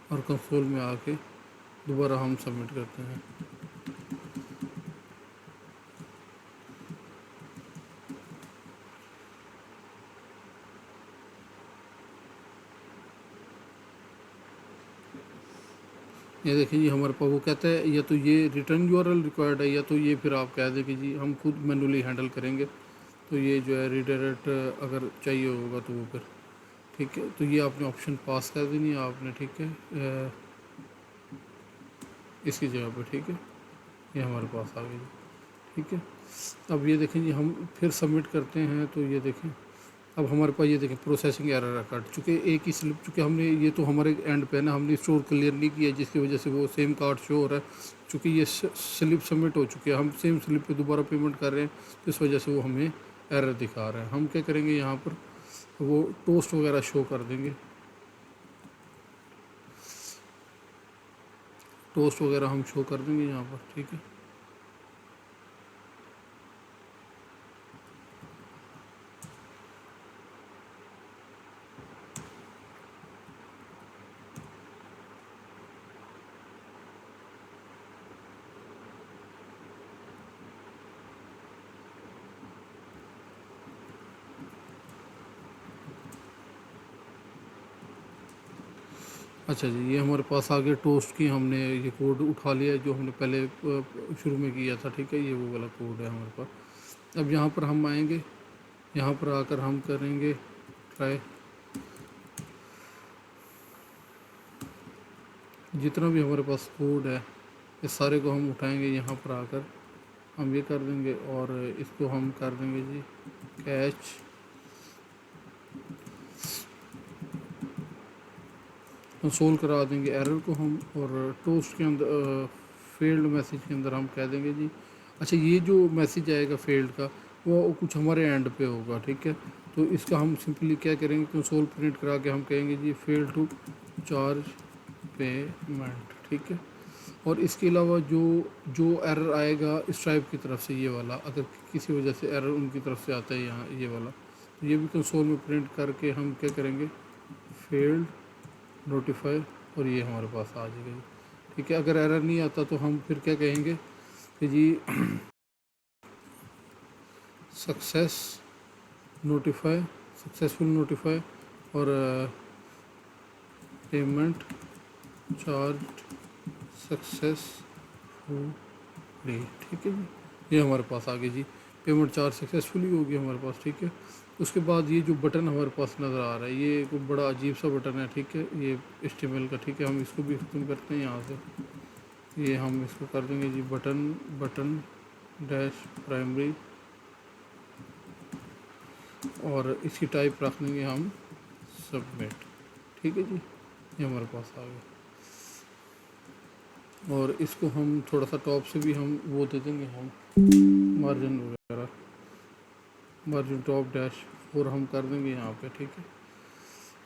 اور کنسول میں آ کے دوبارہ ہم سبمٹ کرتے ہیں. یہ دیکھیں جی ہمارے پاس وہ کہتا ہے یا تو یہ return you R L required ہے یا تو یہ پھر آپ کہہ دیں کہ جی ہم خود مینولی ہینڈل کریں گے. تو یہ جو ہے ریڈائریکٹ اگر چاہیے ہوگا تو وہ پھر ٹھیک ہے. تو یہ آپ نے آپشن پاس کر دینی ہے آپ نے. ٹھیک ہے. اس کی جگہ پہ. ٹھیک ہے. یہ ہمارے پاس آ گئی جی. ٹھیک ہے. اب یہ دیکھیں جی ہم پھر سبمٹ کرتے ہیں تو یہ دیکھیں اب ہمارے پاس یہ دیکھیں پروسیسنگ ایرر ریکارڈ چونکہ ایک ہی سلپ چونکہ ہم نے یہ تو ہمارے اینڈ پہ نا ہم نے اسٹور کلیئر نہیں کیا جس کی وجہ سے وہ سیم کارڈ شو ہو رہا ہے. چونکہ یہ سلپ سبمٹ ہو چکی ہے ہم سیم سلپ پہ دوبارہ پیمنٹ کر رہے ہیں اس وجہ سے وہ ہمیں ایرر دکھا رہا ہے. ہم کیا کریں گے یہاں پر وہ ٹوسٹ وغیرہ شو کر دیں گے. ٹوسٹ وغیرہ ہم شو کر دیں گے یہاں پر. ٹھیک ہے. اچھا جی یہ ہمارے پاس آگے ٹوسٹ کی ہم نے یہ کوڈ اٹھا لیا جو ہم نے پہلے شروع میں کیا تھا. ٹھیک ہے. یہ وہ والا کوڈ ہے ہمارے پاس. اب یہاں پر ہم آئیں گے، یہاں پر آ کر ہم کریں گے ٹرائی جتنا بھی ہمارے پاس کوڈ ہے اس سارے کو ہم اٹھائیں گے. یہاں پر آ کر ہم یہ کر دیں گے اور اس کو ہم کر دیں گے جی کیچ. کنسول کرا دیں گے ایرر کو ہم اور ٹوسٹ کے اندر فیلڈ میسیج کے اندر ہم کہہ دیں گے جی اچھا یہ جو میسیج آئے گا فیلڈ کا وہ کچھ ہمارے اینڈ پہ ہوگا. ٹھیک ہے. تو اس کا ہم سمپلی کیا کریں گے کنسول پرنٹ کرا کے ہم کہیں گے جی فیل ٹو چارج پیمنٹ. ٹھیک ہے. اور اس کے علاوہ جو ایرر آئے گا اسٹرائپ کی طرف سے یہ والا اگر کسی وجہ سے ایرر ان کی طرف سے آتا ہے یہاں یہ والا تو یہ بھی کنسول میں پرنٹ کر کے ہم کیا کریں گے فیلڈ نوٹیفائی اور یہ ہمارے پاس آ جائے گا جی. ٹھیک ہے. اگر ایرر نہیں آتا تو ہم پھر کیا کہیں گے کہ جی سکسیس نوٹیفائی سکسیزفل نوٹیفائی اور پیمنٹ چارج سکسیسفلی. ٹھیک ہے جی. یہ ہمارے پاس آگے جی پیمنٹ چارج سکسیزفلی ہوگی ہمارے پاس. ٹھیک ہے. اس کے بعد یہ جو بٹن ہمارے پاس نظر آ رہا ہے یہ ایک بڑا عجیب سا بٹن ہے. ٹھیک ہے. یہ HTML کا. ٹھیک ہے. ہم اس کو بھی ختم کرتے ہیں یہاں سے. یہ ہم اس کو کر دیں گے جی بٹن ڈیش پرائمری اور اس کی ٹائپ رکھ دیں گے ہم سبمٹ. ٹھیک ہے جی. یہ ہمارے پاس آ گیا اور اس کو ہم تھوڑا سا ٹاپ سے بھی ہم وہ دے دیں گے ہم مارجن وغیرہ مارجن ٹاپ ڈیش 4 ہم کر دیں گے یہاں پہ. ٹھیک ہے.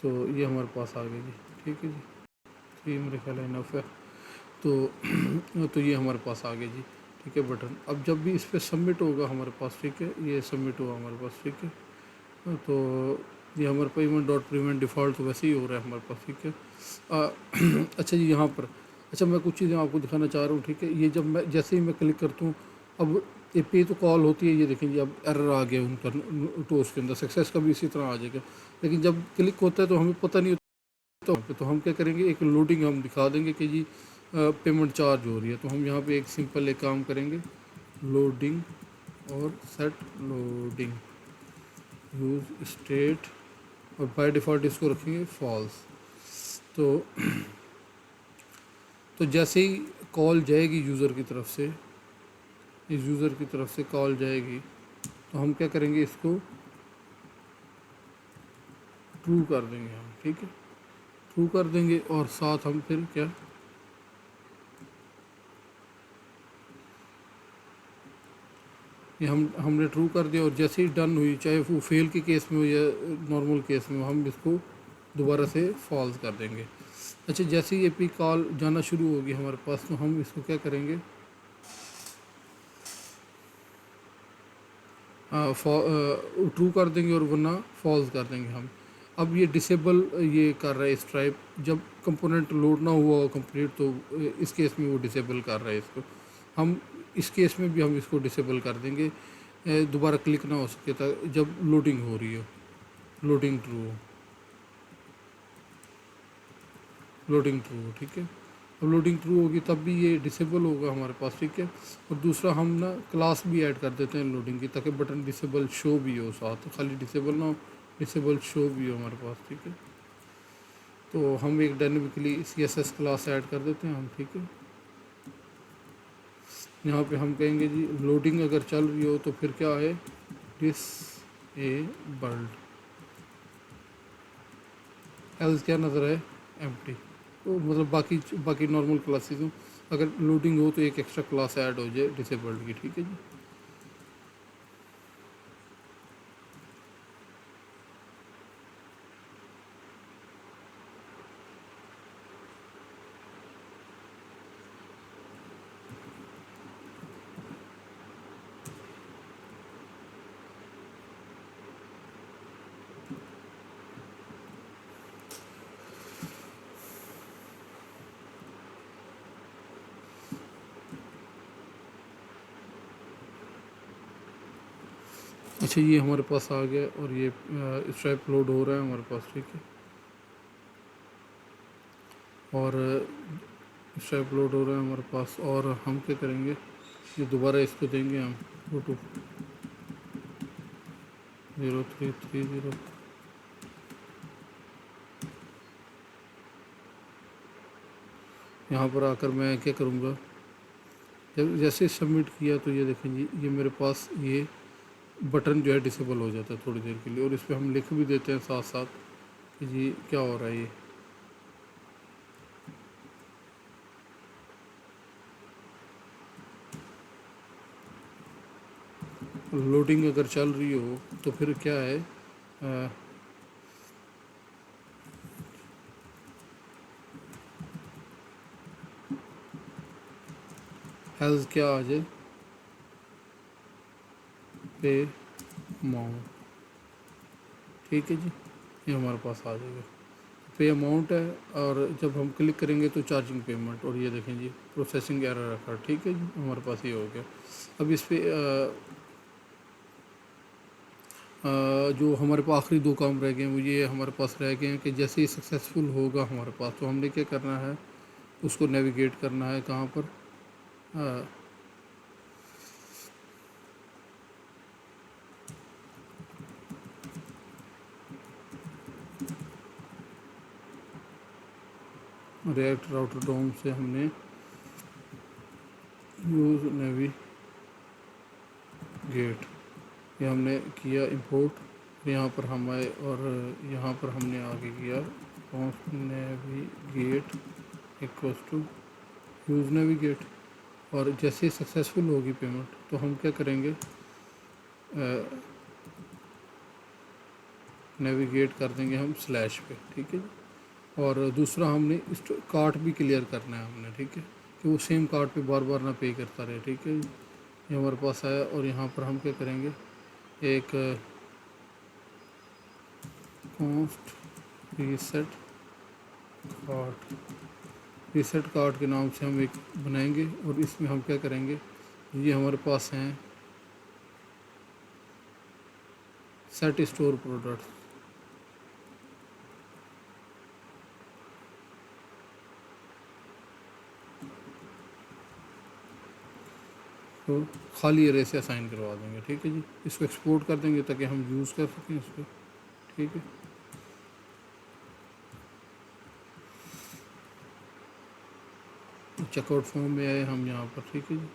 تو یہ ہمارے پاس آ گیا جی. ٹھیک ہے جی. یہ میرے خیال انف ہے. تو یہ ہمارے پاس آ گیا جی. ٹھیک ہے بٹن. اب جب بھی اس پہ سبمٹ ہوگا ہمارے پاس, ٹھیک ہے, یہ سبمٹ ہوا ہمارے پاس, ٹھیک ہے, تو یہ ہمارے پیمنٹ ڈاٹ پریونٹ ڈیفالٹ تو ویسے ہی ہو رہا ہے ہمارے پاس, ٹھیک ہے. اچھا جی, یہاں پر اچھا میں کچھ چیزیں آپ کو دکھانا چاہ رہا ہوں, ٹھیک ہے. یہ جب میں جیسے ہی میں کلک کرتا ہوں, اب اے پی تو کال ہوتی ہے, یہ دیکھیں جی اب ایرر آ گیا ان کا ٹوس کے اندر, سکسیس کا بھی اسی طرح آ جائے گا. لیکن جب کلک ہوتا ہے تو ہمیں پتہ نہیں ہوتا, تو ہم کیا کریں گے, ایک لوڈنگ ہم دکھا دیں گے کہ جی پیمنٹ چارج ہو رہی ہے. تو ہم یہاں پہ ایک سمپل ایک کام کریں گے, لوڈنگ اور سیٹ لوڈنگ یوز اسٹیٹ, اور بائی ڈیفالٹ اس کو رکھیں گے فالس. تو جیسے ہی کال جائے گی یوزر کی طرف سے, اس یوزر کی طرف سے کال جائے گی, تو ہم کیا کریں گے, اس کو ٹرو کر دیں گے ہم, ٹھیک ہے, ٹرو کر دیں گے. اور ساتھ ہم پھر کیا, یہ ہم نے ٹرو کر دیا, اور جیسے ہی ڈن ہوئی, چاہے وہ فیل کے کیس میں ہو یا نارمل کیس میں ہو, ہم اس کو دوبارہ سے فالس کر دیں گے. اچھا, جیسے ہی اے پی کال جانا شروع ہوگی ہمارے پاس, تو ہم اس کو کیا کریں گے, ٹرو کر دیں گے, اور ورنہ فالس کر دیں گے ہم. اب یہ ڈسیبل یہ کر رہا ہے اسٹرائپ, جب کمپوننٹ لوڈ نہ ہوا ہو کمپلیٹ, تو اس کیس میں وہ ڈسیبل کر رہا ہے اس کو. ہم اس کیس میں بھی ہم اس کو ڈسیبل کر دیں گے, دوبارہ کلک نہ ہو سکے تھا جب لوڈنگ ہو رہی ہو, لوڈنگ ٹرو ہو, لوڈنگ ٹرو ہو, ٹھیک ہے. اب لوڈنگ ٹرو ہوگی تب بھی یہ ڈسیبل ہوگا ہمارے پاس, ٹھیک ہے. اور دوسرا ہم نا کلاس بھی ایڈ کر دیتے ہیں لوڈنگ کی, تاکہ بٹن ڈسیبل شو بھی ہو ساتھ, خالی ڈسیبل نہ ہو, ڈسیبل شو بھی ہو ہمارے پاس, ٹھیک ہے. تو ہم ایک dynamically C S S class add کر دیتے ہیں ہم, ٹھیک ہے. یہاں پہ ہم کہیں گے جی لوڈنگ اگر چل رہی ہو تو پھر کیا ہے, ڈسیبلڈ, ایلس کیا نظر ہے, ایمپٹی. تو مطلب باقی نارمل کلاسز ہوں, اگر لوڈنگ ہو تو ایک ایکسٹرا کلاس ایڈ ہو جائے ڈسیبلڈ کی, ٹھیک ہے جی. اچھا, یہ ہمارے پاس آ گیا, اور یہ اسٹرائپ لوڈ ہو رہا ہے ہمارے پاس, ٹھیک ہے. اور اسٹرائپ لوڈ ہو رہا ہے ہمارے پاس, اور ہم کیا کریں گے, یہ دوبارہ اس کو دیں گے ہم 0330. یہاں پر آ کر میں کیا کروں گا, جیسے سبمٹ کیا تو یہ دیکھیں جی, یہ میرے پاس یہ بٹن جو ہے ڈسیبل ہو جاتا ہے تھوڑی دیر کے لیے, اور اس پہ ہم لکھ بھی دیتے ہیں ساتھ ساتھ کہ جی کیا ہو رہا ہے. یہ لوڈنگ اگر چل رہی ہو تو پھر کیا ہے, ہیلز کیا آ جائے, پے اماؤنٹ, ٹھیک ہے جی. یہ ہمارے پاس آ جائے گا, پے اماؤنٹ ہے, اور جب ہم کلک کریں گے تو چارجنگ پیمنٹ, اور یہ دیکھیں جی پروسیسنگ ایرر رکھا, ٹھیک ہے جی, ہمارے پاس یہ ہو گیا. اب اس پہ جو ہمارے پاس آخری دو کام رہ گئے ہیں, وہ یہ ہمارے پاس رہ گئے ہیں کہ جیسے ہی سکسیزفل ہوگا ہمارے پاس, تو ہم نے کیا کرنا ہے, اس کو نیویگیٹ کرنا ہے کہاں پر, ریئیکٹ راؤٹر ڈوم سے ہم نے یوز نیویگیٹ, یہ ہم نے کیا امپورٹ, یہاں پر ہم آئے, اور یہاں پر ہم نے آگے کیا نیویگیٹ ایکوس ٹو یوز نیویگیٹ. اور جیسے ہی سکسیزفل ہوگی پیمنٹ تو ہم کیا کریں گے, نیویگیٹ کر دیں گے ہم سلیش پہ, ٹھیک ہے جی. اور دوسرا ہم نے کارٹ بھی کلیئر کرنا ہے ہم نے, ٹھیک ہے. کہ وہ سیم کارڈ پہ بار بار نہ پے کرتا رہے. ٹھیک ہے جی, یہ ہمارے پاس آیا. اور یہاں پر ہم کیا کریں گے, ایک کانسٹ ریسیٹ کارڈ کے نام سے ہم ایک بنائیں گے. اور اس میں ہم کیا کریں گے, یہ ہمارے پاس ہیں سیٹ اسٹور پروڈکٹس. تو خالی ارے سے اسائن کروا دیں گے. ٹھیک ہے جی, اس کو ایکسپورٹ کر دیں گے تاکہ ہم یوز کر سکیں اس کو. ٹھیک ہے, چیک آؤٹ فارم میں آئے ہم یہاں پر. ٹھیک ہے جی,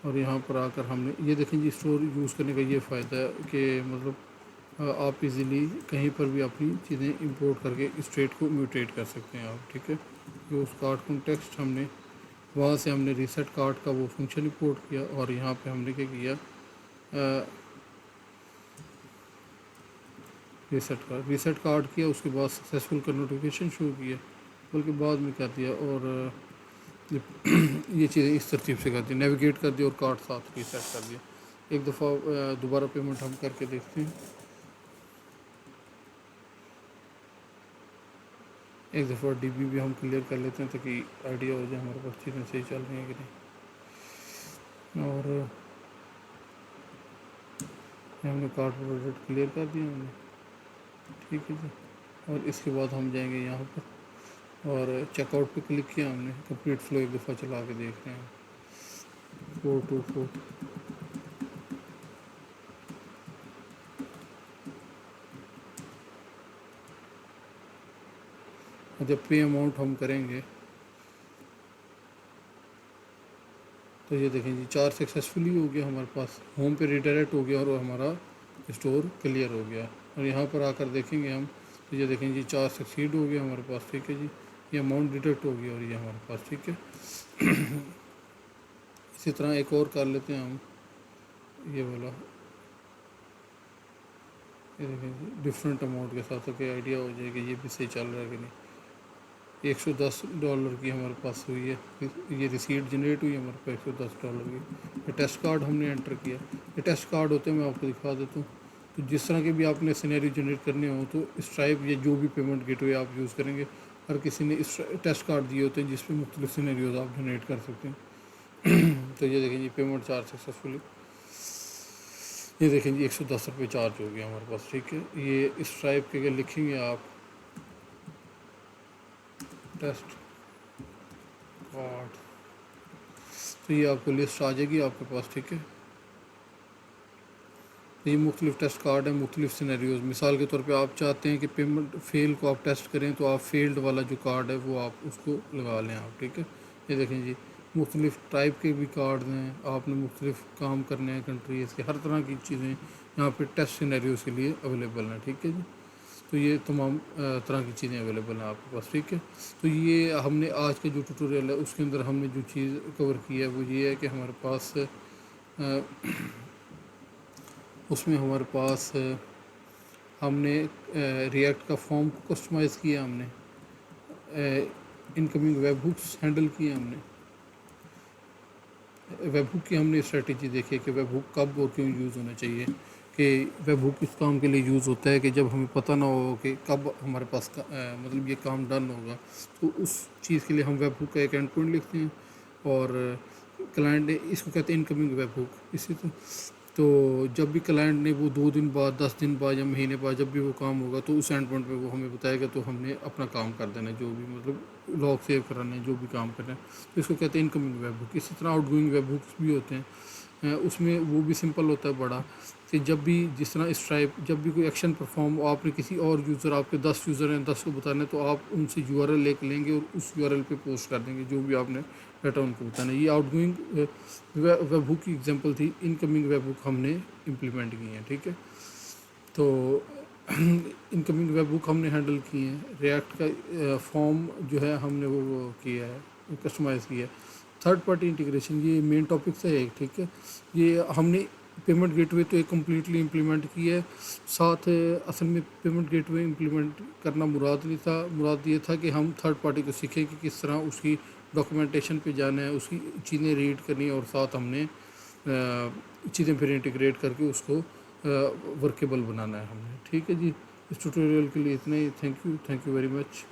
اور یہاں پر آ کر ہم نے یہ دیکھیں جی, اسٹور یوز کرنے کا یہ فائدہ ہے کہ مطلب آپ ایزیلی کہیں پر بھی اپنی چیزیں امپورٹ کر کے اسٹیٹ کو میوٹیٹ کر سکتے ہیں آپ. ٹھیک ہے, کہ اس کارڈ کنٹیکسٹ ہم نے وہاں سے ہم نے ریسیٹ کارڈ کا وہ فنکشن امپورٹ کیا. اور یہاں پہ ہم نے کیا کیا, ریسیٹ کارڈ کیا. اس کے بعد سکسیزفل کا نوٹیفیکیشن شو کیا, بلکہ بعد میں کر دیا. اور یہ چیزیں اس ترتیب سے کر دی, نیویگیٹ کر دیا اور کارڈ ساتھ ریسیٹ کر دیا. ایک دفعہ دوبارہ پیمنٹ ہم کر کے دیکھتے ہیں. ایک دفعہ ڈی بی بھی ہم کلیئر کر لیتے ہیں تاکہ آئیڈیا ہو جائے ہمارے پاس چیزیں صحیح چل رہی ہیں کہ نہیں. اور ہم نے کارڈ پروڈکٹ کلیئر کر دیا ہم نے. ٹھیک ہے جی, اور اس کے بعد ہم جائیں گے یہاں پر اور چیک آؤٹ پہ کلک کیا ہم نے. کمپلیٹ فلو ایک دفعہ چلا کے دیکھ رہے ہیں. 424 جب پے اماؤنٹ ہم کریں گے تو یہ دیکھیں جی, 4 سکسیزفلی ہو گیا ہمارے پاس, ہوم پہ ریڈائریکٹ ہو گیا اور ہمارا اسٹور کلیئر ہو گیا. اور یہاں پر آ کر دیکھیں گے ہم تو یہ دیکھیں جی, 4 سکسیڈ ہو گیا ہمارے پاس. ٹھیک ہے جی, یہ اماؤنٹ ڈیڈکٹ ہو گیا اور یہ ہمارے پاس. ٹھیک ہے, اسی طرح ایک اور کر لیتے ہیں ہم, یہ والا. یہ دیکھیں جی, ڈفرینٹ اماؤنٹ کے ساتھ کہ آئیڈیا ہو جائے کہ یہ بھی صحیح چل رہا ہے کہ نہیں. $110 کی ہمارے پاس ہوئی ہے, یہ ریسیٹ جنریٹ ہوئی ہے ہمارے پاس $110 کی. یہ ٹیسٹ کارڈ ہم نے انٹر کیا. یہ ٹیسٹ کارڈ ہوتے ہیں, میں آپ کو دکھا دیتا ہوں. تو جس طرح کے بھی آپ نے سینیریو جنریٹ کرنے ہوں تو اسٹرائپ یا جو بھی پیمنٹ گیٹ وے آپ یوز کریں گے, ہر کسی نے اس ٹیسٹ کارڈ دیے ہوتے ہیں جس پہ مختلف سینیریوز آپ جنریٹ کر سکتے ہیں. تو یہ دیکھیں جی, پیمنٹ چارج سکسیزفلی, یہ دیکھیں جی $110 چارج ہو گیا ہمارے پاس. ٹھیک ہے, یہ اسٹرائپ کے اگر لکھیں گے آپ ٹیسٹ کارڈ تو یہ آپ کو لسٹ آ جائے گی آپ کے پاس. ٹھیک ہے, یہ مختلف ٹیسٹ کارڈ ہیں, مختلف سینیریوز. مثال کے طور پہ آپ چاہتے ہیں کہ پیمنٹ فیل کو آپ ٹیسٹ کریں تو آپ فیلڈ والا جو کارڈ ہے وہ آپ اس کو لگا لیں آپ. ٹھیک ہے, یہ دیکھیں جی, مختلف ٹائپ کے بھی کارڈ ہیں, آپ نے مختلف کام کرنے ہیں کنٹریز کے, ہر طرح کی چیزیں یہاں پہ ٹیسٹ سینیریوز کے لیے اویلیبل ہیں. ٹھیک ہے جی, تو یہ تمام طرح کی چیزیں اویلیبل ہیں آپ کے پاس. ٹھیک ہے, تو یہ ہم نے آج کا جو ٹیوٹوریل ہے اس کے اندر ہم نے جو چیز کور کی ہے وہ یہ ہے کہ ہمارے پاس اس میں ہمارے پاس ہم نے ریئیکٹ کا فارم کو کسٹمائز کیا, ہم نے انکمنگ ویب ہکس ہینڈل کیے, ہم نے ویب ہک کی ہم نے اسٹریٹجی دیکھی کہ ویب ہک کب اور کیوں یوز ہونا چاہیے. کہ ویب ہک اس کام کے لیے یوز ہوتا ہے کہ جب ہمیں پتہ نہ ہو کہ کب ہمارے پاس مطلب یہ کام ڈن ہوگا, تو اس چیز کے لیے ہم ویب ہک کا ایک اینڈ پوائنٹ لکھتے ہیں. اور کلائنٹ نے اس کو کہتے ہیں انکمنگ ویب ہک. اسی طرح تو جب بھی کلائنٹ نے وہ 2 دن بعد, 10 دن بعد یا مہینے بعد جب بھی وہ کام ہوگا تو اس اینڈ پوائنٹ پہ وہ ہمیں بتائے گا, تو ہم نے اپنا کام کر دینا ہے, جو بھی مطلب لاگ سیو کرانا ہے, جو بھی کام کرنا ہے. تو اس کو کہتے ہیں انکمنگ ویب ہک. اسی طرح آؤٹ گوئنگ ویب ہکس بھی ہوتے ہیں, اس میں وہ بھی سمپل ہوتا ہے بڑا, کہ جب بھی جس طرح اسٹرائپ جب بھی کوئی ایکشن پرفارم آپ نے کسی اور یوزر, آپ کے 10 یوزر ہیں, 10 کو بتانا ہے, تو آپ ان سے URL لے کے لیں گے اور اس URL پہ پوسٹ کر دیں گے جو بھی آپ نے ڈیٹا ان کو بتانا ہے. یہ آؤٹ گوئنگ ویب ہک کی ایگزامپل تھی. انکمنگ ویب ہک ہم نے امپلیمنٹ کی ہیں. ٹھیک ہے, تو انکمنگ ویب ہک ہم نے ہینڈل کی ہیں. ریئیکٹ کا فارم جو ہے ہم نے وہ کیا ہے, کسٹمائز کیا ہے. تھرڈ پارٹی انٹیگریشن, یہ مین ٹاپک سے ہے. ٹھیک ہے, یہ ہم نے پیمنٹ گیٹ وے تو ایک کمپلیٹلی امپلیمنٹ کی ہے. ساتھ اصل میں پیمنٹ گیٹ وے امپلیمنٹ کرنا مراد نہیں تھا, مراد یہ تھا کہ ہم تھرڈ پارٹی کو سیکھیں کہ کس طرح اس کی ڈاکومنٹیشن پہ جانا ہے، اس کی چیزیں ریڈ کرنی ہے، اور ساتھ ہم نے چیزیں پھر انٹیگریٹ کر کے اس کو ورکیبل بنانا ہے ہم نے. ٹھیک ہے جی، اس ٹیوٹوریل کے لیے اتنا ہی. Thank you very much.